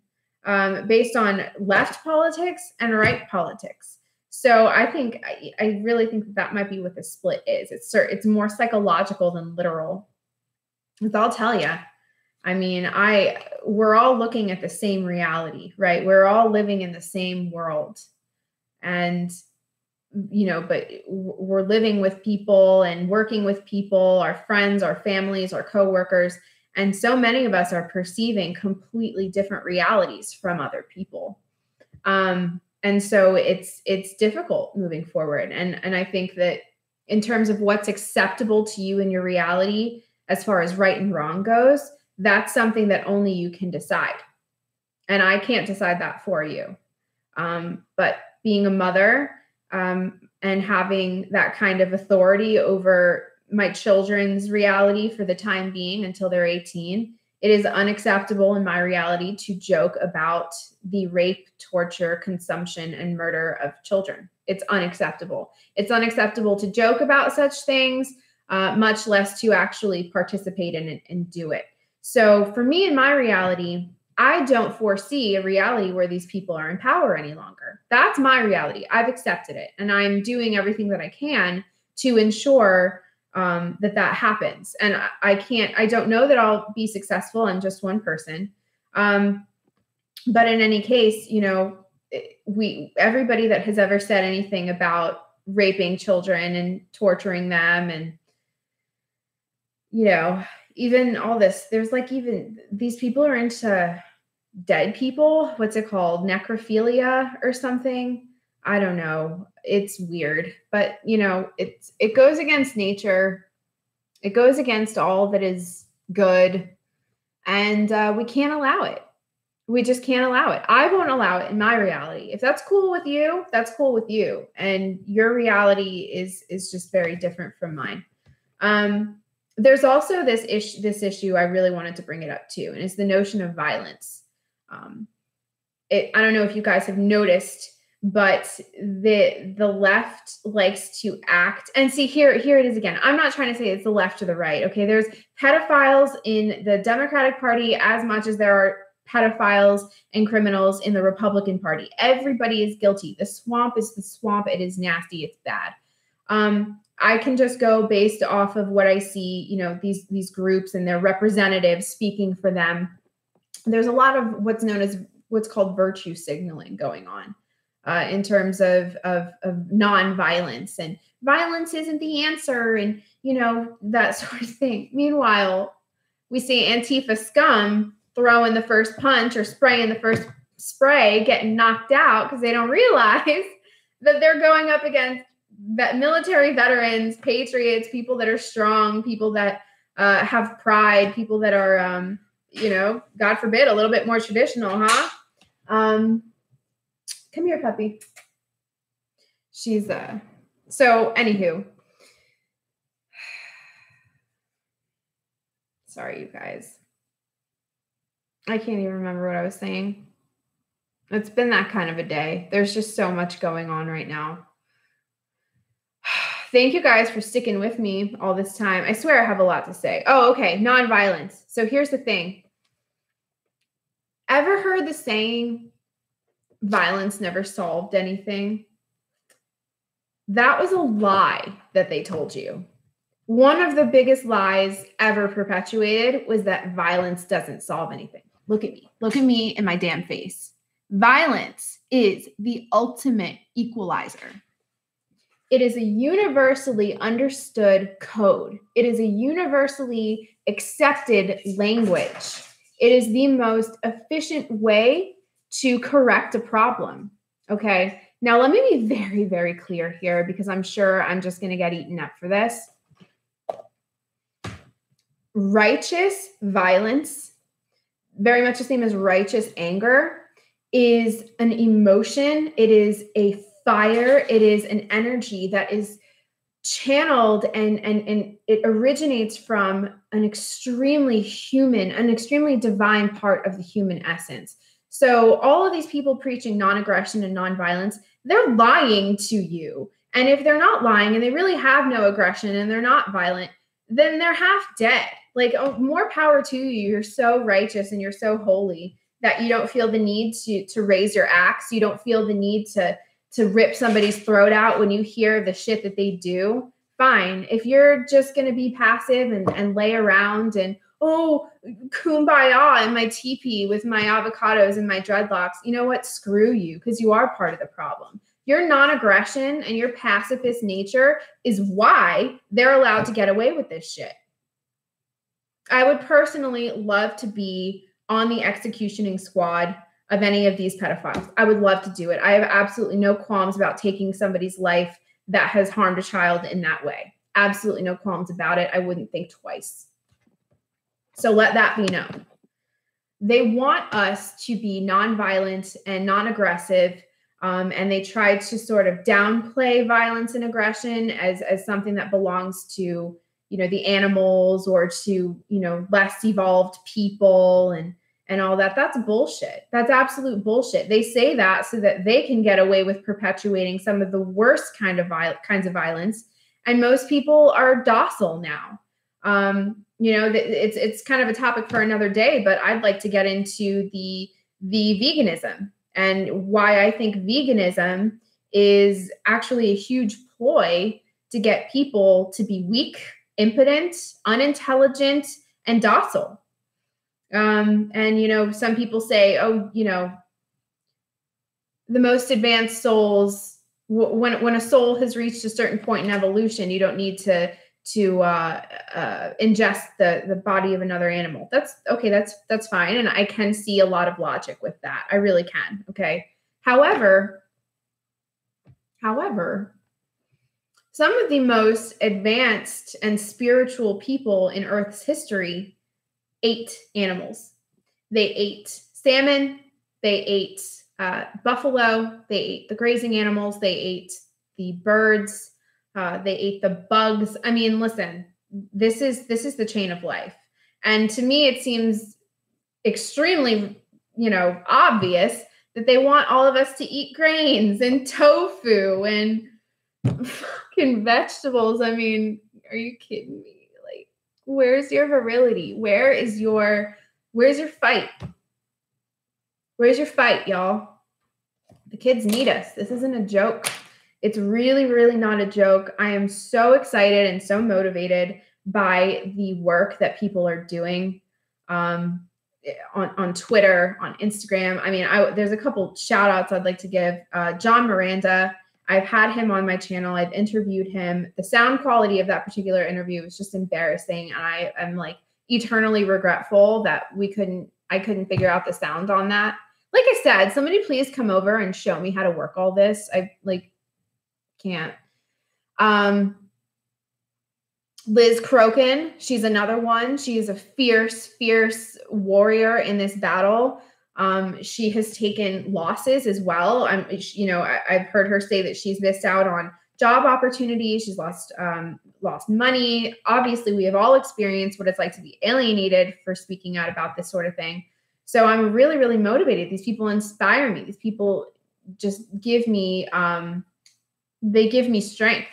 based on left politics and right politics. So I really think that might be what the split is. It's more psychological than literal. Because I'll tell you, I mean, we're all looking at the same reality, right? We're all living in the same world. And, but we're living with people and working with people, our friends, our families, our coworkers. And so many of us are perceiving completely different realities from other people. And so it's difficult moving forward. And I think that in terms of what's acceptable to you in your reality, as far as right and wrong goes, that's something that only you can decide. And I can't decide that for you. But being a mother and having that kind of authority over my children's reality for the time being until they're 18, it is unacceptable in my reality to joke about the rape, torture, consumption, and murder of children. It's unacceptable. It's unacceptable to joke about such things, much less to actually participate in it and do it. So for me, in my reality, I don't foresee a reality where these people are in power any longer. That's my reality. I've accepted it. And I'm doing everything that I can to ensure that happens. And I don't know that I'll be successful. I'm just one person. But in any case, everybody that has ever said anything about raping children and torturing them and, even all this, there's even these people are into dead people. What's it called? Necrophilia or something. I don't know. It's weird, but it goes against nature. It goes against all that is good. And we can't allow it. We just can't allow it. I won't allow it in my reality. If that's cool with you, that's cool with you. And your reality is just very different from mine. there's also this issue I really wanted to bring it up too, and it's the notion of violence. I don't know if you guys have noticed, but the left likes to act, and see, here it is again. I'm not trying to say it's the left or the right. Okay, there's pedophiles in the Democratic Party as much as there are pedophiles and criminals in the Republican Party. Everybody is guilty. The swamp is the swamp. It is nasty. It's bad. I can just go based off of what I see, you know, these groups and their representatives speaking for them. There's a lot of what's known as what's called virtue signaling going on in terms of nonviolence, and violence isn't the answer, and, you know, that sort of thing. Meanwhile, we see Antifa scum throwing the first punch or spraying the first spray, getting knocked out because they don't realize that they're going up against military veterans, patriots, people that are strong, people that have pride, people that are, you know, God forbid, a little bit more traditional, huh? Come here, puppy. She's, so anywho. Sorry, you guys. I can't even remember what I was saying. It's been that kind of a day. There's just so much going on right now. Thank you guys for sticking with me all this time. I swear I have a lot to say. Oh, okay. Nonviolence. So here's the thing. Ever heard the saying, violence never solved anything? That was a lie that they told you. One of the biggest lies ever perpetuated was that violence doesn't solve anything. Look at me. Look at me in my damn face. Violence is the ultimate equalizer. It is a universally understood code. It is a universally accepted language. It is the most efficient way to correct a problem. Okay. Now, let me be very, very clear here, because I'm sure I'm just going to get eaten up for this. Righteous violence, very much the same as righteous anger, is an emotion. It is a fire. It is an energy that is channeled and it originates from an extremely human, an extremely divine part of the human essence. So all of these people preaching non-aggression and non-violence, they're lying to you. And if they're not lying and they really have no aggression and they're not violent, then they're half dead. Like, oh, more power to you. You're so righteous and you're so holy that you don't feel the need to raise your axe. You don't feel the need to rip somebody's throat out when you hear the shit that they do. Fine. If you're just going to be passive and lay around and, oh, kumbaya in my teepee with my avocados and my dreadlocks, you know what? Screw you, because you are part of the problem. Your non-aggression and your pacifist nature is why they're allowed to get away with this shit. I would personally love to be on the executioning squad of any of these pedophiles. I would love to do it. I have absolutely no qualms about taking somebody's life that has harmed a child in that way. Absolutely no qualms about it. I wouldn't think twice. So let that be known. They want us to be nonviolent and non-aggressive, and they try to sort of downplay violence and aggression as something that belongs to, you know, the animals or to, you know, less evolved people and all that. That's bullshit. That's absolute bullshit. They say that so that they can get away with perpetuating some of the worst kinds of violence. And most people are docile now. You know, it's kind of a topic for another day, but I'd like to get into the veganism and why I think veganism is actually a huge ploy to get people to be weak, impotent, unintelligent, and docile. And, you know, some people say, oh, you know, the most advanced souls, when a soul has reached a certain point in evolution, you don't need to ingest the body of another animal. That's okay. That's fine. And I can see a lot of logic with that. I really can. Okay. However, some of the most advanced and spiritual people in Earth's history ate animals. They ate salmon. They ate buffalo. They ate the grazing animals. They ate the birds. They ate the bugs. I mean, listen, this is the chain of life. And to me, it seems extremely, obvious that they want all of us to eat grains and tofu and fucking vegetables. I mean, are you kidding me? Like, where's your virility? Where's your fight? Where's your fight, y'all? The kids need us. This isn't a joke. It's really, really not a joke. I am so excited and so motivated by the work that people are doing on Twitter, on Instagram. I mean, there's a couple shout outs I'd like to give. John Miranda, I've had him on my channel. I've interviewed him. The sound quality of that particular interview was just embarrassing. And I am like eternally regretful that I couldn't figure out the sound on that. Like I said, somebody please come over and show me how to work all this. I can't. Liz Crokin, she's another one. She is a fierce, fierce warrior in this battle. She has taken losses as well. I've heard her say that she's missed out on job opportunities. She's lost money. Obviously, we have all experienced what it's like to be alienated for speaking out about this sort of thing. So I'm really, really motivated. These people inspire me. These people just give me, they give me strength.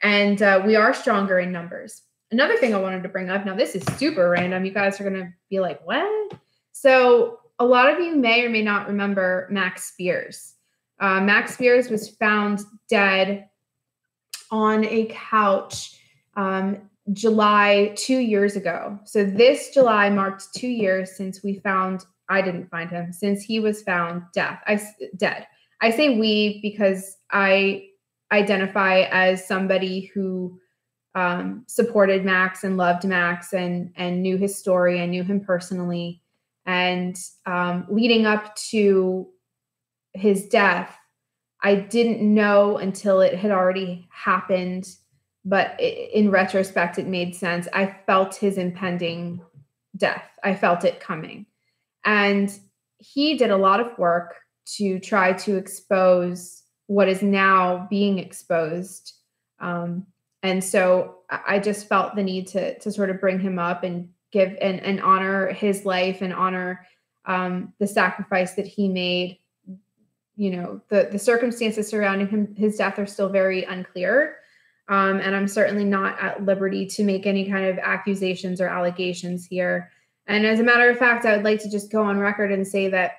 And we are stronger in numbers. Another thing I wanted to bring up, now this is super random. You guys are going to be like, what? So a lot of you may or may not remember Max Spiers. Max Spiers was found dead on a couch July 2 years ago. So this July marked 2 years since I didn't find him, since he was found dead. I say we because I identify as somebody who supported Max and loved Max and knew his story. I knew him personally. And leading up to his death, I didn't know until it had already happened. But in retrospect, it made sense. I felt his impending death. I felt it coming. And he did a lot of work to try to expose what is now being exposed. And so I just felt the need to sort of bring him up and give and honor his life and honor the sacrifice that he made. The circumstances surrounding his death are still very unclear. And I'm certainly not at liberty to make any kind of accusations or allegations here. And as a matter of fact, I would like to just go on record and say that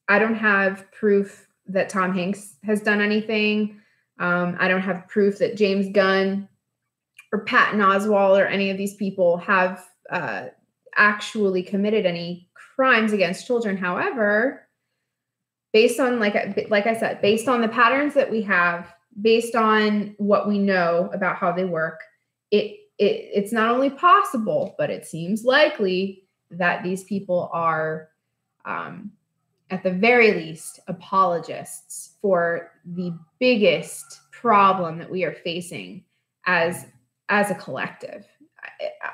I don't have proof that Tom Hanks has done anything. I don't have proof that James Gunn or Patton Oswalt or any of these people have actually committed any crimes against children. However, based on, like I said, based on the patterns that we have, based on what we know about how they work, it's not only possible, but it seems likely that these people are, at the very least, apologists for the biggest problem that we are facing as a collective.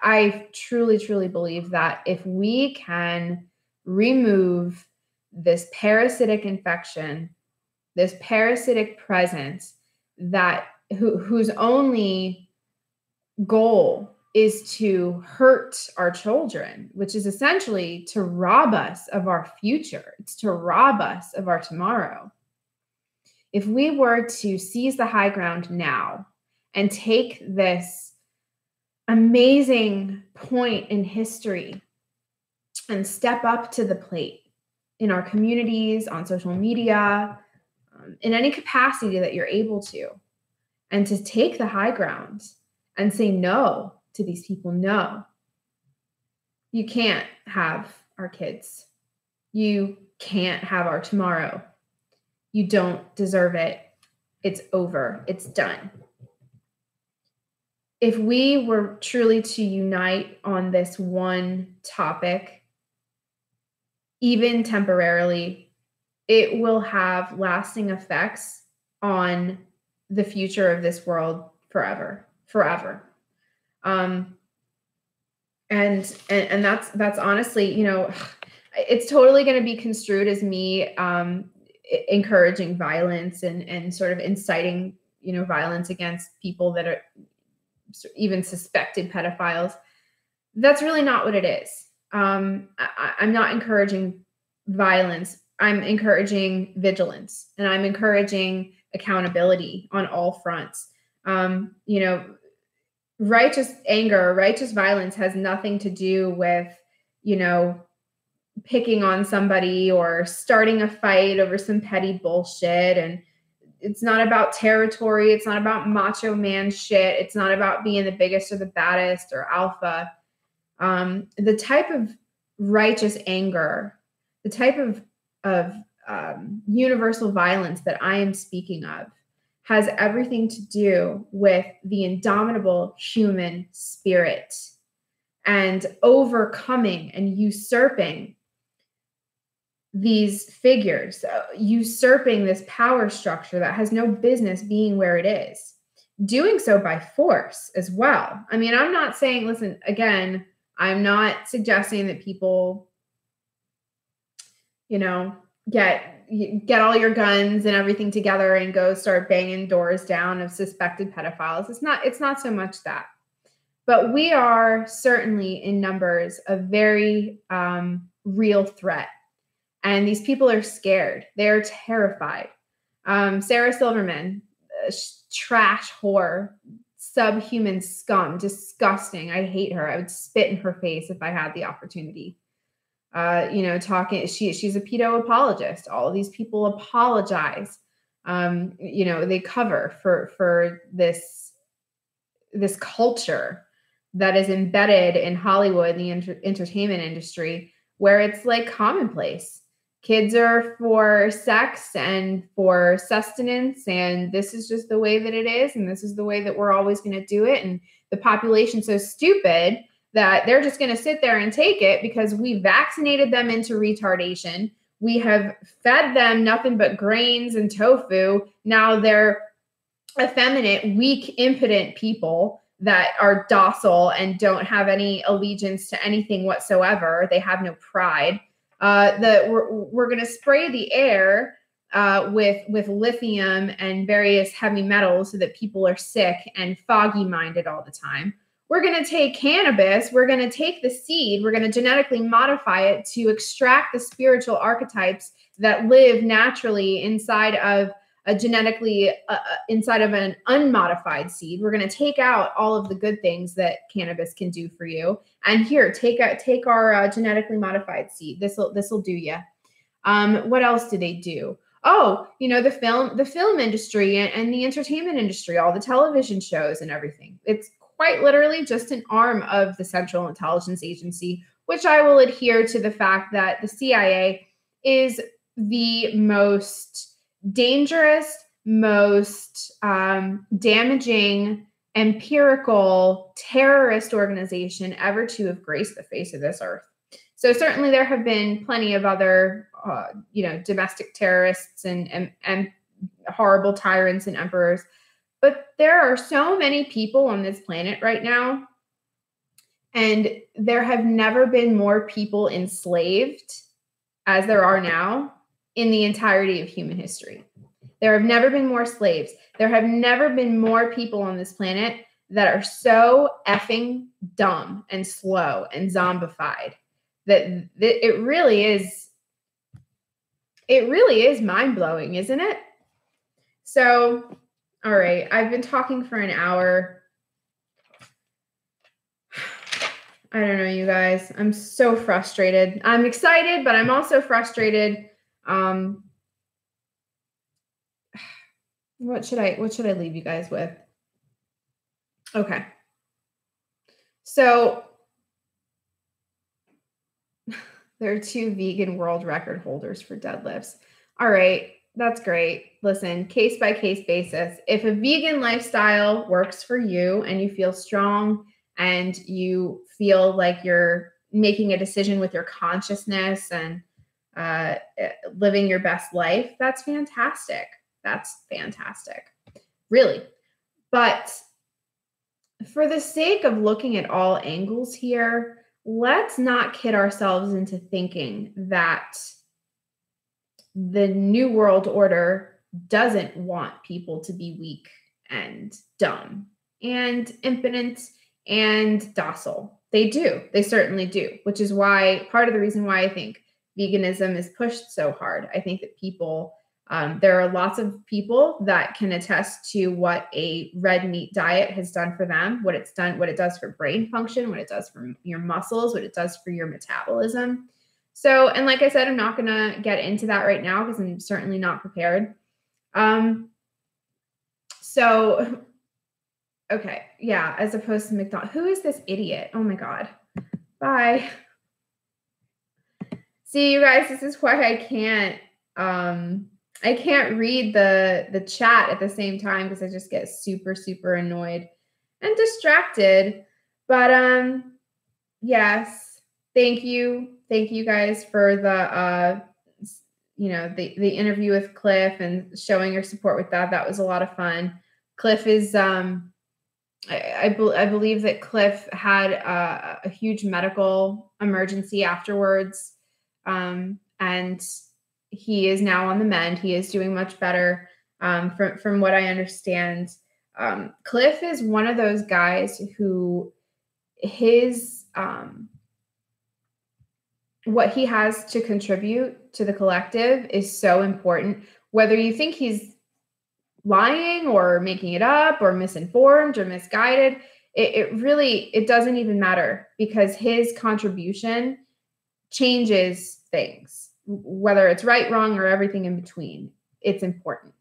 I truly, truly believe that if we can remove this parasitic infection, this parasitic presence whose only goal is to hurt our children, which is essentially to rob us of our future. It's to rob us of our tomorrow. If we were to seize the high ground now and take this amazing point in history and step up to the plate in our communities, on social media, in any capacity that you're able to, and to take the high ground and say no to these people. No, you can't have our kids. You can't have our tomorrow. You don't deserve it. It's over. It's done. If we were truly to unite on this one topic, even temporarily, it will have lasting effects on the future of this world forever. And that's honestly, it's totally going to be construed as me encouraging violence and sort of inciting, violence against people that are even suspected pedophiles. That's really not what it is. I'm not encouraging violence. I'm encouraging vigilance, and I'm encouraging accountability on all fronts. You know, righteous anger, righteous violence has nothing to do with, you know, picking on somebody or starting a fight over some petty bullshit. And it's not about territory. It's not about macho man shit. It's not about being the biggest or the baddest or alpha. The type of righteous anger, the type of universal violence that I am speaking of has everything to do with the indomitable human spirit and overcoming and usurping these figures, usurping this power structure that has no business being where it is, doing so by force as well. I mean, I'm not saying, listen, again, I'm not suggesting that people, you know, get all your guns and everything together and go start banging doors down of suspected pedophiles. It's not so much that. But we are certainly in numbers a very real threat. And these people are scared. They're terrified. Sarah Silverman, trash whore, subhuman scum, disgusting. I hate her. I would spit in her face if I had the opportunity. You know, she's a pedo apologist. All of these people apologize. You know, they cover for this culture that is embedded in Hollywood, the entertainment industry, where it's like commonplace. Kids are for sex and for sustenance, and this is just the way that it is, and this is the way that we're always going to do it. And the population's so stupid that they're just going to sit there and take it because we vaccinated them into retardation. We have fed them nothing but grains and tofu. Now they're effeminate, weak, impotent people that are docile and don't have any allegiance to anything whatsoever. They have no pride. That we're going to spray the air with lithium and various heavy metals so that people are sick and foggy minded all the time. We're going to take cannabis. We're going to take the seed. We're going to genetically modify it to extract the spiritual archetypes that live naturally inside of inside of an unmodified seed. We're going to take out all of the good things that cannabis can do for you. And here, take our genetically modified seed. This'll do you. What else do they do? Oh, you know, the film industry and the entertainment industry, all the television shows and everything. It's quite literally just an arm of the Central Intelligence Agency, which I will adhere to the fact that the CIA is the most dangerous, most damaging, empirical terrorist organization ever to have graced the face of this earth. So certainly there have been plenty of other, domestic terrorists and horrible tyrants and emperors. But there are so many people on this planet right now, and there have never been more people enslaved as there are now in the entirety of human history. There have never been more slaves. There have never been more people on this planet that are so effing dumb and slow and zombified that it really is mind-blowing, isn't it? So, all right, I've been talking for an hour. I don't know, you guys. I'm so frustrated. I'm excited, but I'm also frustrated. What should I leave you guys with? Okay. So there are 2 vegan world record holders for deadlifts. All right, that's great. Listen, case by case basis. If a vegan lifestyle works for you and you feel strong and you feel like you're making a decision with your consciousness and living your best life, that's fantastic. That's fantastic, really. But for the sake of looking at all angles here, let's not kid ourselves into thinking that the New World Order doesn't want people to be weak and dumb and impotent and docile. They do. They certainly do, which is why part of the reason why I think veganism is pushed so hard. I think that people, there are lots of people that can attest to what a red meat diet has done for them, what it's done, what it does for brain function, what it does for your muscles, what it does for your metabolism. So, and like I said, I'm not going to get into that right now because I'm certainly not prepared. So, okay, yeah, as opposed to McDonald's. Who is this idiot? Oh my God. Bye. See, you guys, this is why I can't read the chat at the same time because I just get super, super annoyed and distracted. But yes, thank you. Thank you guys for the the interview with Cliff and showing your support with that. That was a lot of fun. Cliff is I believe that Cliff had a huge medical emergency afterwards. And he is now on the mend. He is doing much better. From what I understand, Cliff is one of those guys who his, what he has to contribute to the collective is so important. Whether you think he's lying or making it up or misinformed or misguided, it doesn't even matter because his contribution changes things, whether it's right, wrong, or everything in between. It's important.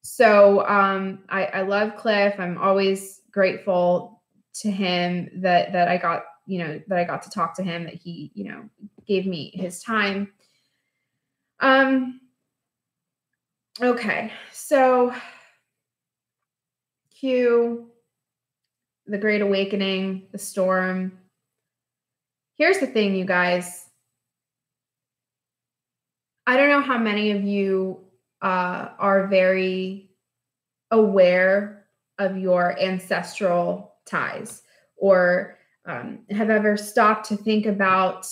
So I love Cliff. I'm always grateful to him that I got, that I got to talk to him, that he, gave me his time. Okay. So Q, the Great Awakening, the storm. Here's the thing, you guys. I don't know how many of you are very aware of your ancestral ties or have ever stopped to think about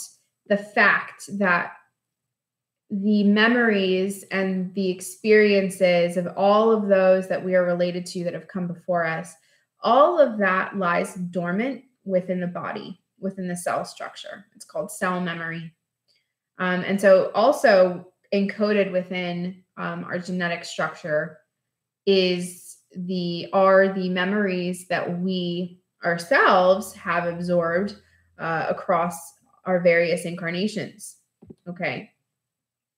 the fact that the memories and the experiences of all of those that we are related to that have come before us, all of that lies dormant within the body, within the cell structure. It's called cell memory. And so also encoded within our genetic structure are the memories that we ourselves have absorbed across our various incarnations. Okay.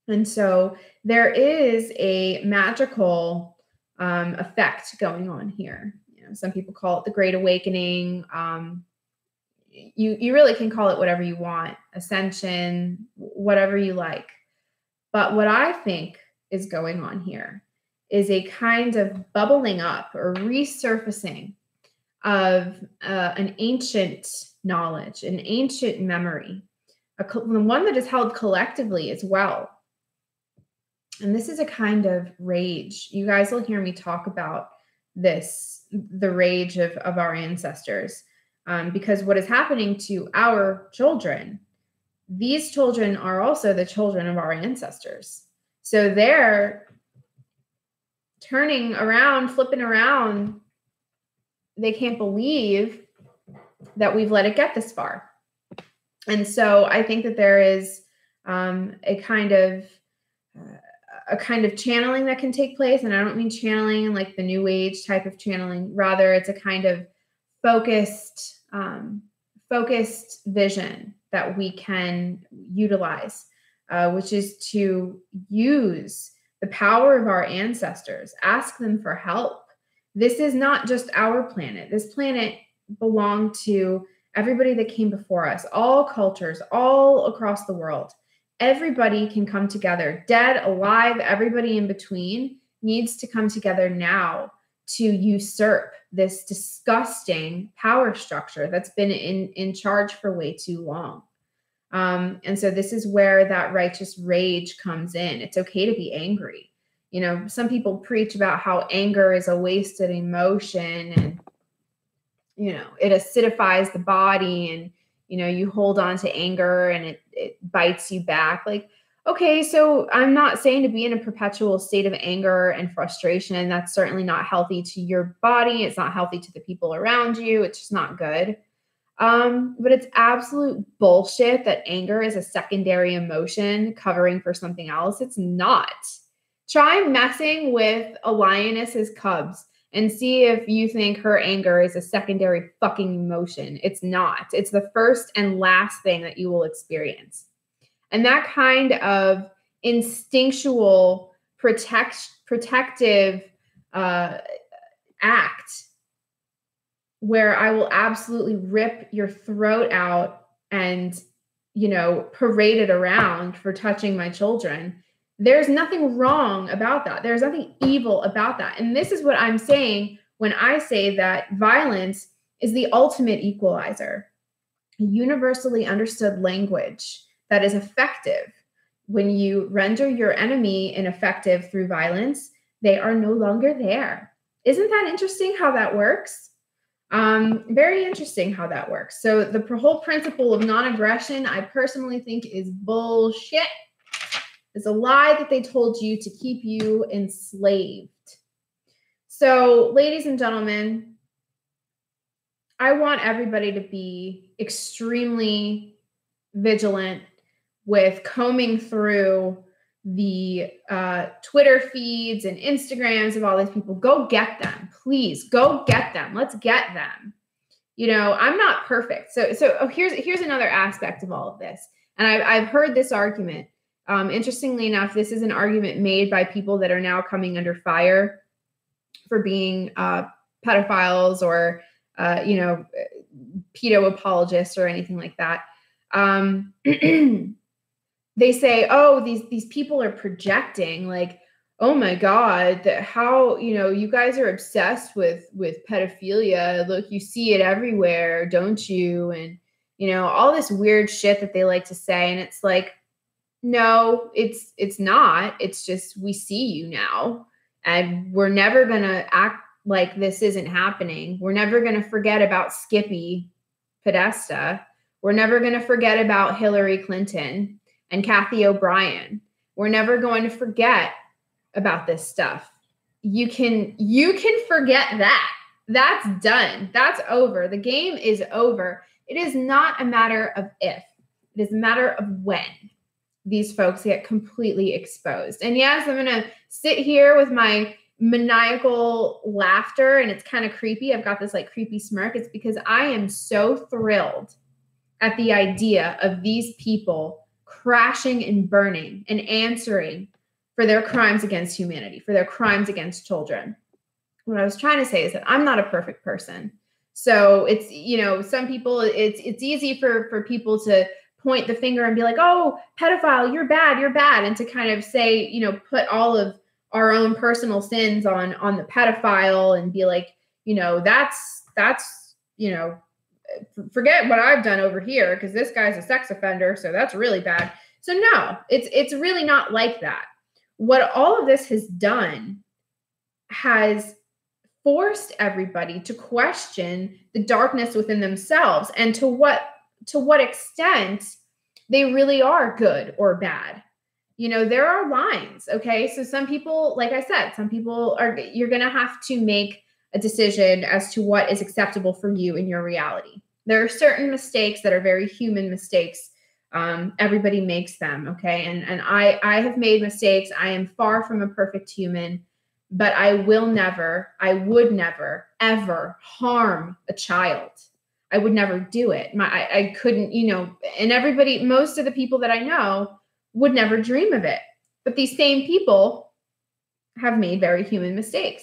And so there is a magical effect going on here. Some people call it the Great Awakening. You really can call it whatever you want, ascension, whatever you like. But what I think is going on here is a kind of bubbling up or resurfacing of an ancient knowledge, an ancient memory, one that is held collectively as well. And this is a kind of rage. You guys will hear me talk about this, the rage of our ancestors, because what is happening to our children, these children are also the children of our ancestors. So they're turning around, flipping around. They can't believe that we've let it get this far. And so I think that there is a kind of channeling that can take place. And I don't mean channeling like the new age type of channeling. Rather, it's a kind of focused vision that we can utilize, which is to use the power of our ancestors, ask them for help. This is not just our planet. This planet belonged to everybody that came before us, all cultures, all across the world. Everybody can come together, dead, alive, everybody in between needs to come together now to usurp this disgusting power structure that's been in charge for way too long. And so this is where that righteous rage comes in. It's okay to be angry. Some people preach about how anger is a wasted emotion and, it acidifies the body and, you hold on to anger and it bites you back. Like, Okay, so I'm not saying to be in a perpetual state of anger and frustration. That's certainly not healthy to your body. It's not healthy to the people around you. It's just not good. But it's absolute bullshit that anger is a secondary emotion covering for something else. It's not. Try messing with a lioness's cubs and see if you think her anger is a secondary fucking emotion. It's not. It's the first and last thing that you will experience. And that kind of instinctual protective act where I will absolutely rip your throat out and, parade it around for touching my children. There's nothing wrong about that. There's nothing evil about that. And this is what I'm saying when I say that violence is the ultimate equalizer, a universally understood language that is effective. When you render your enemy ineffective through violence, they are no longer there. Isn't that interesting how that works? Very interesting how that works. So the whole principle of non-aggression, I personally think, is bullshit. It's a lie that they told you to keep you enslaved. So, ladies and gentlemen, I want everybody to be extremely vigilant with combing through the Twitter feeds and Instagrams of all these people. Go get them, please. Go get them. Let's get them. I'm not perfect. So here's another aspect of all of this. And I've heard this argument. Interestingly enough, this is an argument made by people that are now coming under fire for being pedophiles or pedo apologists or anything like that. They say, oh, these people are projecting, like, oh my God, how, you guys are obsessed with pedophilia. Look, you see it everywhere, don't you? And, all this weird shit that they like to say. And it's like, no, it's not. It's just, we see you now, and we're never going to act like this isn't happening. We're never going to forget about Skippy Podesta. We're never going to forget about Hillary Clinton and Kathy O'Brien. We're never going to forget about this stuff. You can forget that. That's done. That's over. The game is over. It is not a matter of if. It is a matter of when these folks get completely exposed. And yes, I'm going to sit here with my maniacal laughter, and it's kind of creepy. I've got this like creepy smirk. It's because I am so thrilled at the idea of these people crashing and burning and answering for their crimes against humanity, for their crimes against children. What I was trying to say is that I'm not a perfect person. So it's, some people, it's easy for people to point the finger and be like, oh, pedophile, you're bad. And to kind of say, put all of our own personal sins on the pedophile and be like, that's, forget what I've done over here because this guy's a sex offender, so that's really bad. So no, it's really not like that. What all of this has done has forced everybody to question the darkness within themselves and to what extent they really are good or bad. There are lines, okay? So some people, like I said, you're going to have to make a decision as to what is acceptable for you in your reality. There are certain mistakes that are very human mistakes. Everybody makes them, okay? And I have made mistakes. I am far from a perfect human, but I would never, ever harm a child. I would never do it. I couldn't, and everybody, most of the people that I know would never dream of it. But these same people have made very human mistakes.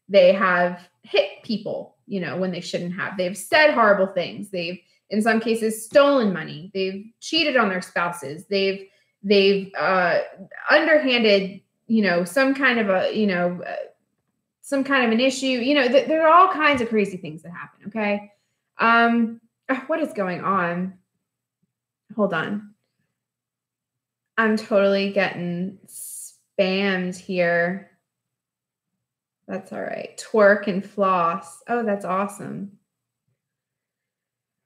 They have hit people, when they shouldn't have. They've said horrible things. They've, in some cases, stolen money. They've cheated on their spouses. They've underhanded, some kind of an issue. There are all kinds of crazy things that happen. Okay. What is going on? Hold on. I'm totally getting spammed here. That's all right. Twerk and floss. Oh, that's awesome.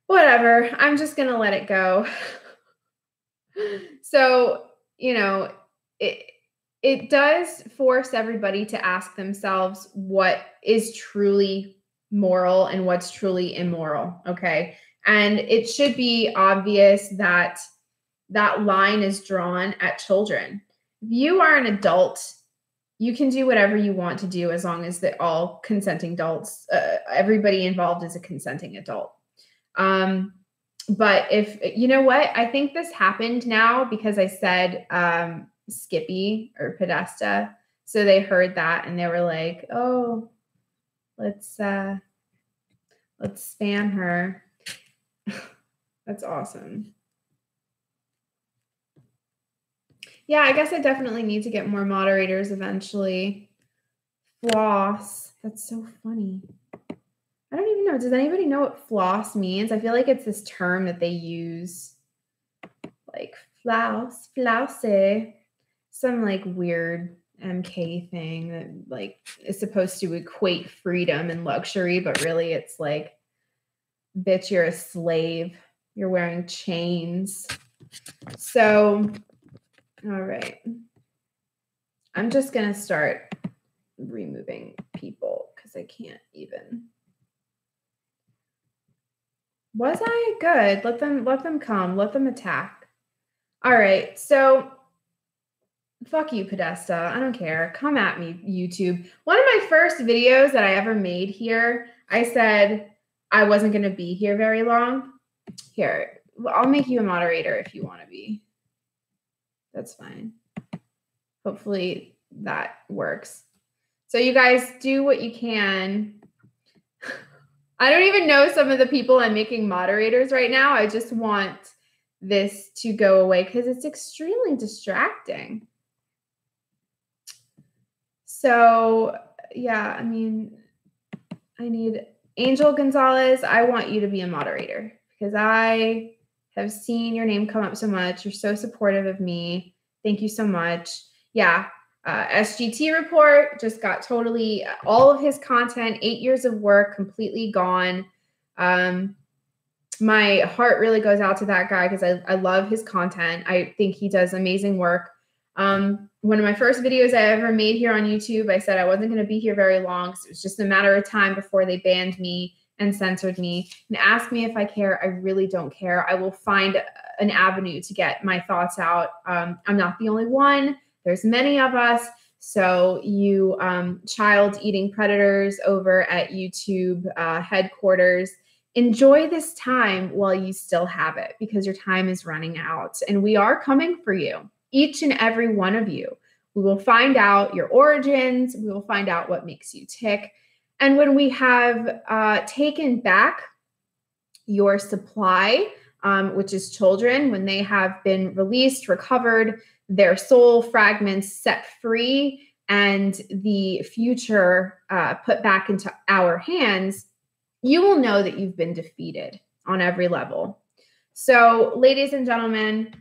Whatever. I'm just going to let it go. So you know, it does force everybody to ask themselves what is truly moral and what's truly immoral. Okay. And it should be obvious that that line is drawn at children. If you are an adult, you can do whatever you want to do as long as that all consenting adults, everybody involved is a consenting adult. But if, you know what, I think this happened now because I said Skippy or Podesta. So they heard that and they were like, oh, let's spam her. That's awesome. Yeah, I guess I definitely need to get more moderators eventually. Floss. That's so funny. I don't even know. Does anybody know what floss means? I feel like it's this term that they use. Like flouse, flousy. Some like weird MK thing that like is supposed to equate freedom and luxury, but really it's like, bitch, you're a slave. You're wearing chains. So, all right. I'm just going to start removing people because I can't even. Was I good? Let them come. Let them attack. All right. So fuck you, Podesta. I don't care. Come at me, YouTube. One of my first videos that I ever made here, I said I wasn't going to be here very long. Here, I'll make you a moderator if you want to be. That's fine. Hopefully that works. So you guys do what you can. I don't even know some of the people I'm making moderators right now. I just want this to go away because it's extremely distracting. So yeah, I mean, I need Angel Gonzalez. I want you to be a moderator because I have seen your name come up so much. You're so supportive of me. Thank you so much. Yeah. SGT report just got totally all of his content, 8 years of work completely gone. My heart really goes out to that guy because I love his content. I think he does amazing work. One of my first videos I ever made here on YouTube, I said I wasn't going to be here very long. So it was just a matter of time before they banned me and censored me and asked me if I care. I really don't care. I will find an avenue to get my thoughts out. I'm not the only one. There's many of us. So you child eating predators over at YouTube headquarters, enjoy this time while you still have it because your time is running out and we are coming for you. Each and every one of you. We will find out your origins. We will find out what makes you tick. And when we have taken back your supply, which is children, when they have been released, recovered, their soul fragments set free, and the future put back into our hands, you will know that you've been defeated on every level. So, ladies and gentlemen,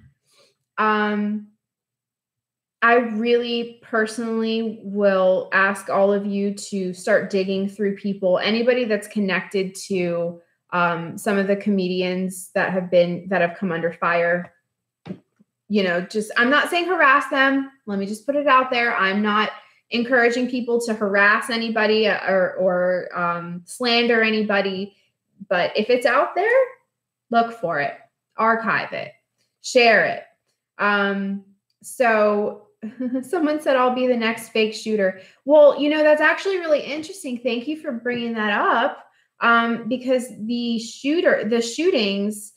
I really personally will ask all of you to start digging through people, anybody that's connected to some of the comedians that have come under fire. You know, just, I'm not saying harass them. Let me just put it out there. I'm not encouraging people to harass anybody or slander anybody. But if it's out there, look for it, archive it, share it. So someone said, I'll be the next fake shooter. Well, you know, that's actually really interesting. Thank you for bringing that up. Because the shootings,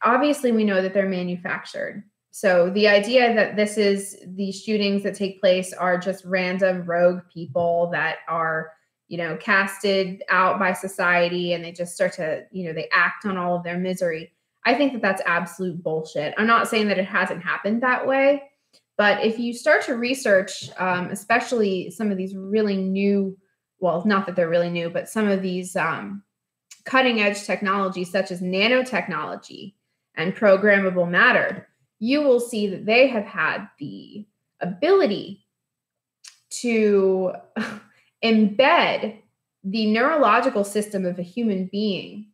obviously we know that they're manufactured. So the idea that these shootings that take place are just random rogue people that are, you know, casted out by society and they just start to, you know, they act on all of their misery. I think that that's absolute bullshit. I'm not saying that it hasn't happened that way, but if you start to research, especially some of these really new, well, not that they're really new, but some of these cutting edge technologies such as nanotechnology and programmable matter, you will see that they have had the ability to embed the neurological system of a human being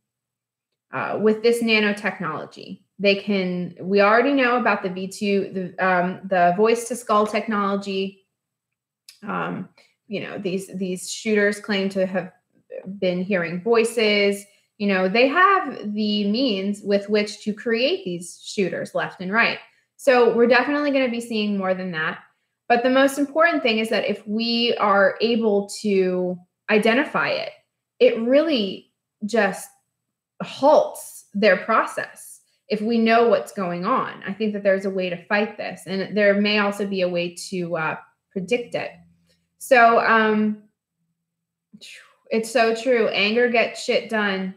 with this nanotechnology. We already know about the V2, the voice to skull technology. These shooters claim to have been hearing voices. They have the means with which to create these shooters left and right. So we're definitely going to be seeing more than that. But the most important thing is that if we are able to identify it, it really just halts their process. If we know what's going on, I think that there's a way to fight this, and there may also be a way to predict it. So it's so true. Anger gets shit done.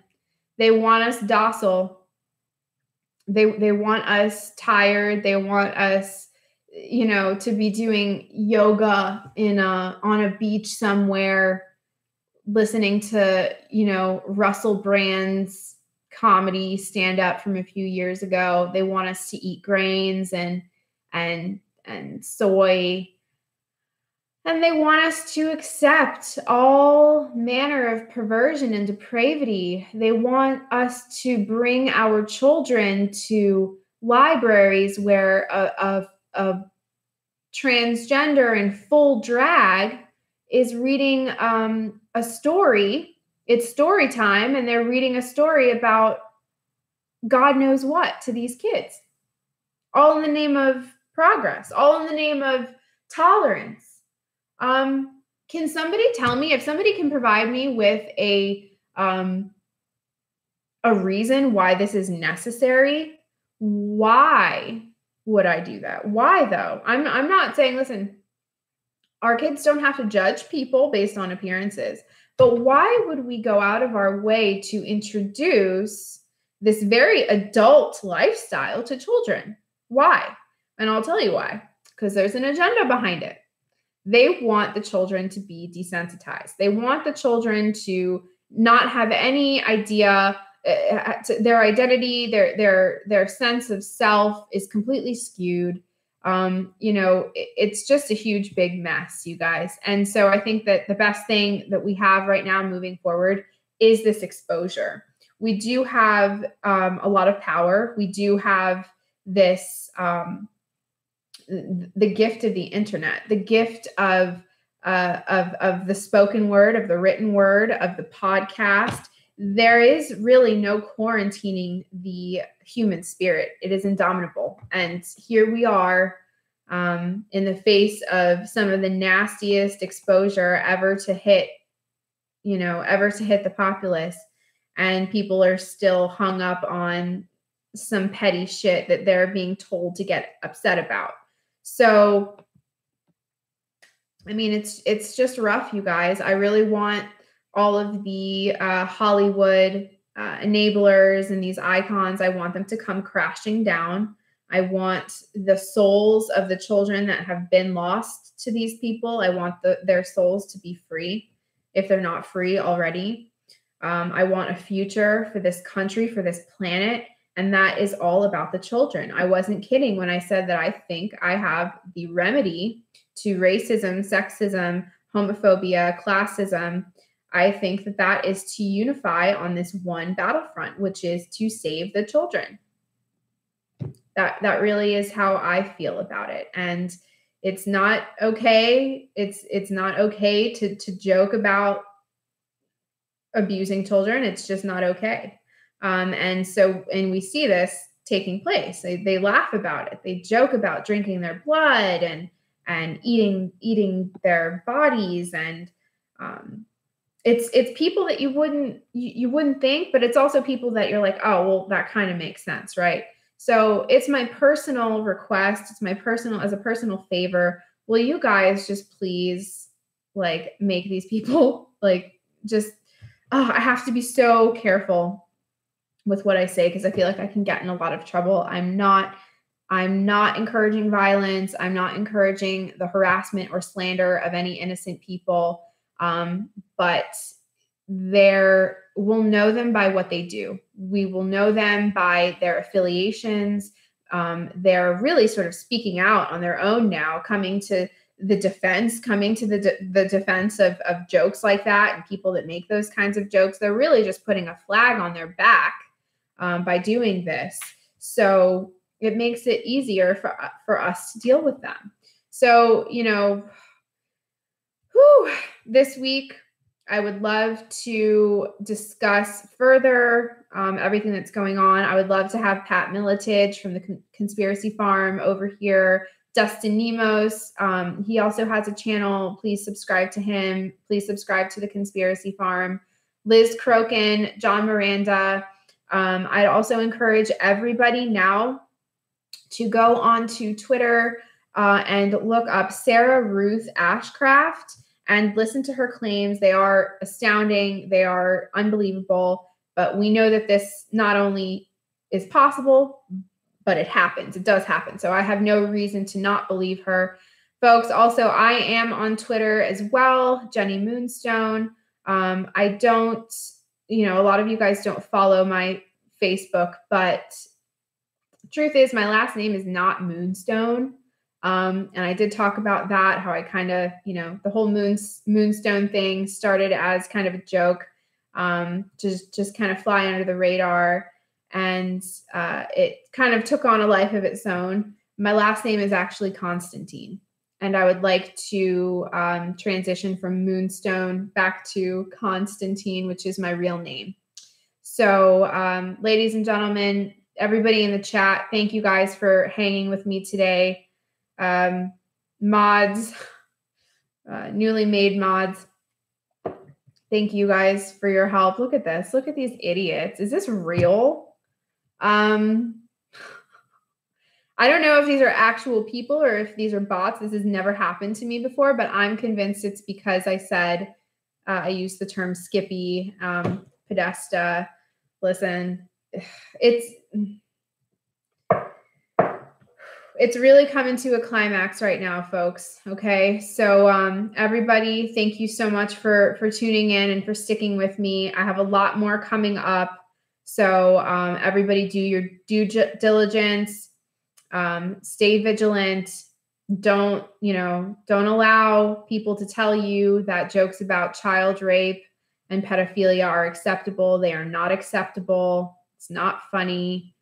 They want us docile. They want us tired. They want us, to be doing yoga on a beach somewhere, listening to, Russell Brand's comedy stand up from a few years ago. They want us to eat grains and soy. And they want us to accept all manner of perversion and depravity. They want us to bring our children to libraries where a transgender in full drag is reading a story. It's story time, and they're reading a story about God knows what to these kids. All in the name of progress, all in the name of tolerance. Can somebody tell me, if somebody can provide me with a reason why this is necessary? Why would I do that? Why though? I'm not saying, listen, our kids don't have to judge people based on appearances, but why would we go out of our way to introduce this very adult lifestyle to children? Why? And I'll tell you why, because there's an agenda behind it. They want the children to be desensitized. They want the children to not have any idea. Their identity, their sense of self is completely skewed. It's just a huge, big mess, you guys. And so I think that the best thing that we have right now moving forward is this exposure. We do have a lot of power. We do have this the gift of the internet, the gift of the spoken word, of the written word, of the podcast. There is really no quarantining the human spirit. It is indomitable. And here we are in the face of some of the nastiest exposure ever to hit the populace. And people are still hung up on some petty shit that they're being told to get upset about. So, I mean, it's just rough, you guys. I really want all of the Hollywood enablers and these icons, I want them to come crashing down. I want the souls of the children that have been lost to these people. I want their souls to be free if they're not free already. I want a future for this country, for this planet. And that is all about the children. I wasn't kidding when I said that I think I have the remedy to racism, sexism, homophobia, classism. I think that is to unify on this one battlefront, which is to save the children. That really is how I feel about it. And it's not okay. It's not okay to joke about abusing children. It's just not okay. And we see this taking place. They laugh about it. They joke about drinking their blood and eating their bodies. And it's people that you wouldn't think, but it's also people that you're like, oh, well, that kind of makes sense, right? So it's my personal request. It's as a personal favor. Will you guys just please make these people I have to be so careful with what I say, because I feel like I can get in a lot of trouble. I'm not encouraging violence. I'm not encouraging the harassment or slander of any innocent people. But we'll know them by what they do. We will know them by their affiliations. They're really sort of speaking out on their own now, coming to the defense of jokes like that and people that make those kinds of jokes. They're really just putting a flag on their back by doing this. So it makes it easier for us to deal with them. So, this week, I would love to discuss further everything that's going on. I would love to have Pat Miletich from the Conspiracy Farm over here. Dustin Nemos, he also has a channel. Please subscribe to him. Please subscribe to the Conspiracy Farm. Liz Crokin, John Miranda. I'd also encourage everybody now to go onto Twitter and look up Sarah Ruth Ashcraft and listen to her claims. They are astounding. They are unbelievable. But we know that this not only is possible, but it happens. It does happen. So I have no reason to not believe her. Folks, also, I am on Twitter as well, Jenny Moonstone. I don't, a lot of you guys don't follow my Facebook, but the truth is my last name is not Moonstone. And I did talk about that, how I kind of, the whole Moonstone thing started as kind of a joke, just kind of fly under the radar. And it kind of took on a life of its own. My last name is actually Constantine. And I would like to transition from Moonstone back to Constantine, which is my real name. So, ladies and gentlemen, everybody in the chat, thank you guys for hanging with me today. Mods, newly made mods, thank you guys for your help. Look at this. Look at these idiots. Is this real? I don't know if these are actual people or if these are bots. This has never happened to me before, but I'm convinced it's because I said I used the term Skippy, Podesta. Listen, it's really coming to a climax right now, folks. Okay. So, everybody, thank you so much for tuning in and for sticking with me. I have a lot more coming up. So, everybody do your due diligence, stay vigilant. Don't allow people to tell you that jokes about child rape and pedophilia are acceptable. They are not acceptable. It's not funny.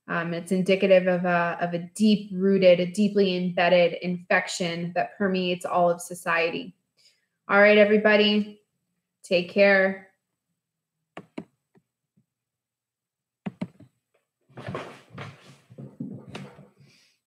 It's indicative of a deep-rooted, a deeply embedded infection that permeates all of society. All right, everybody, take care.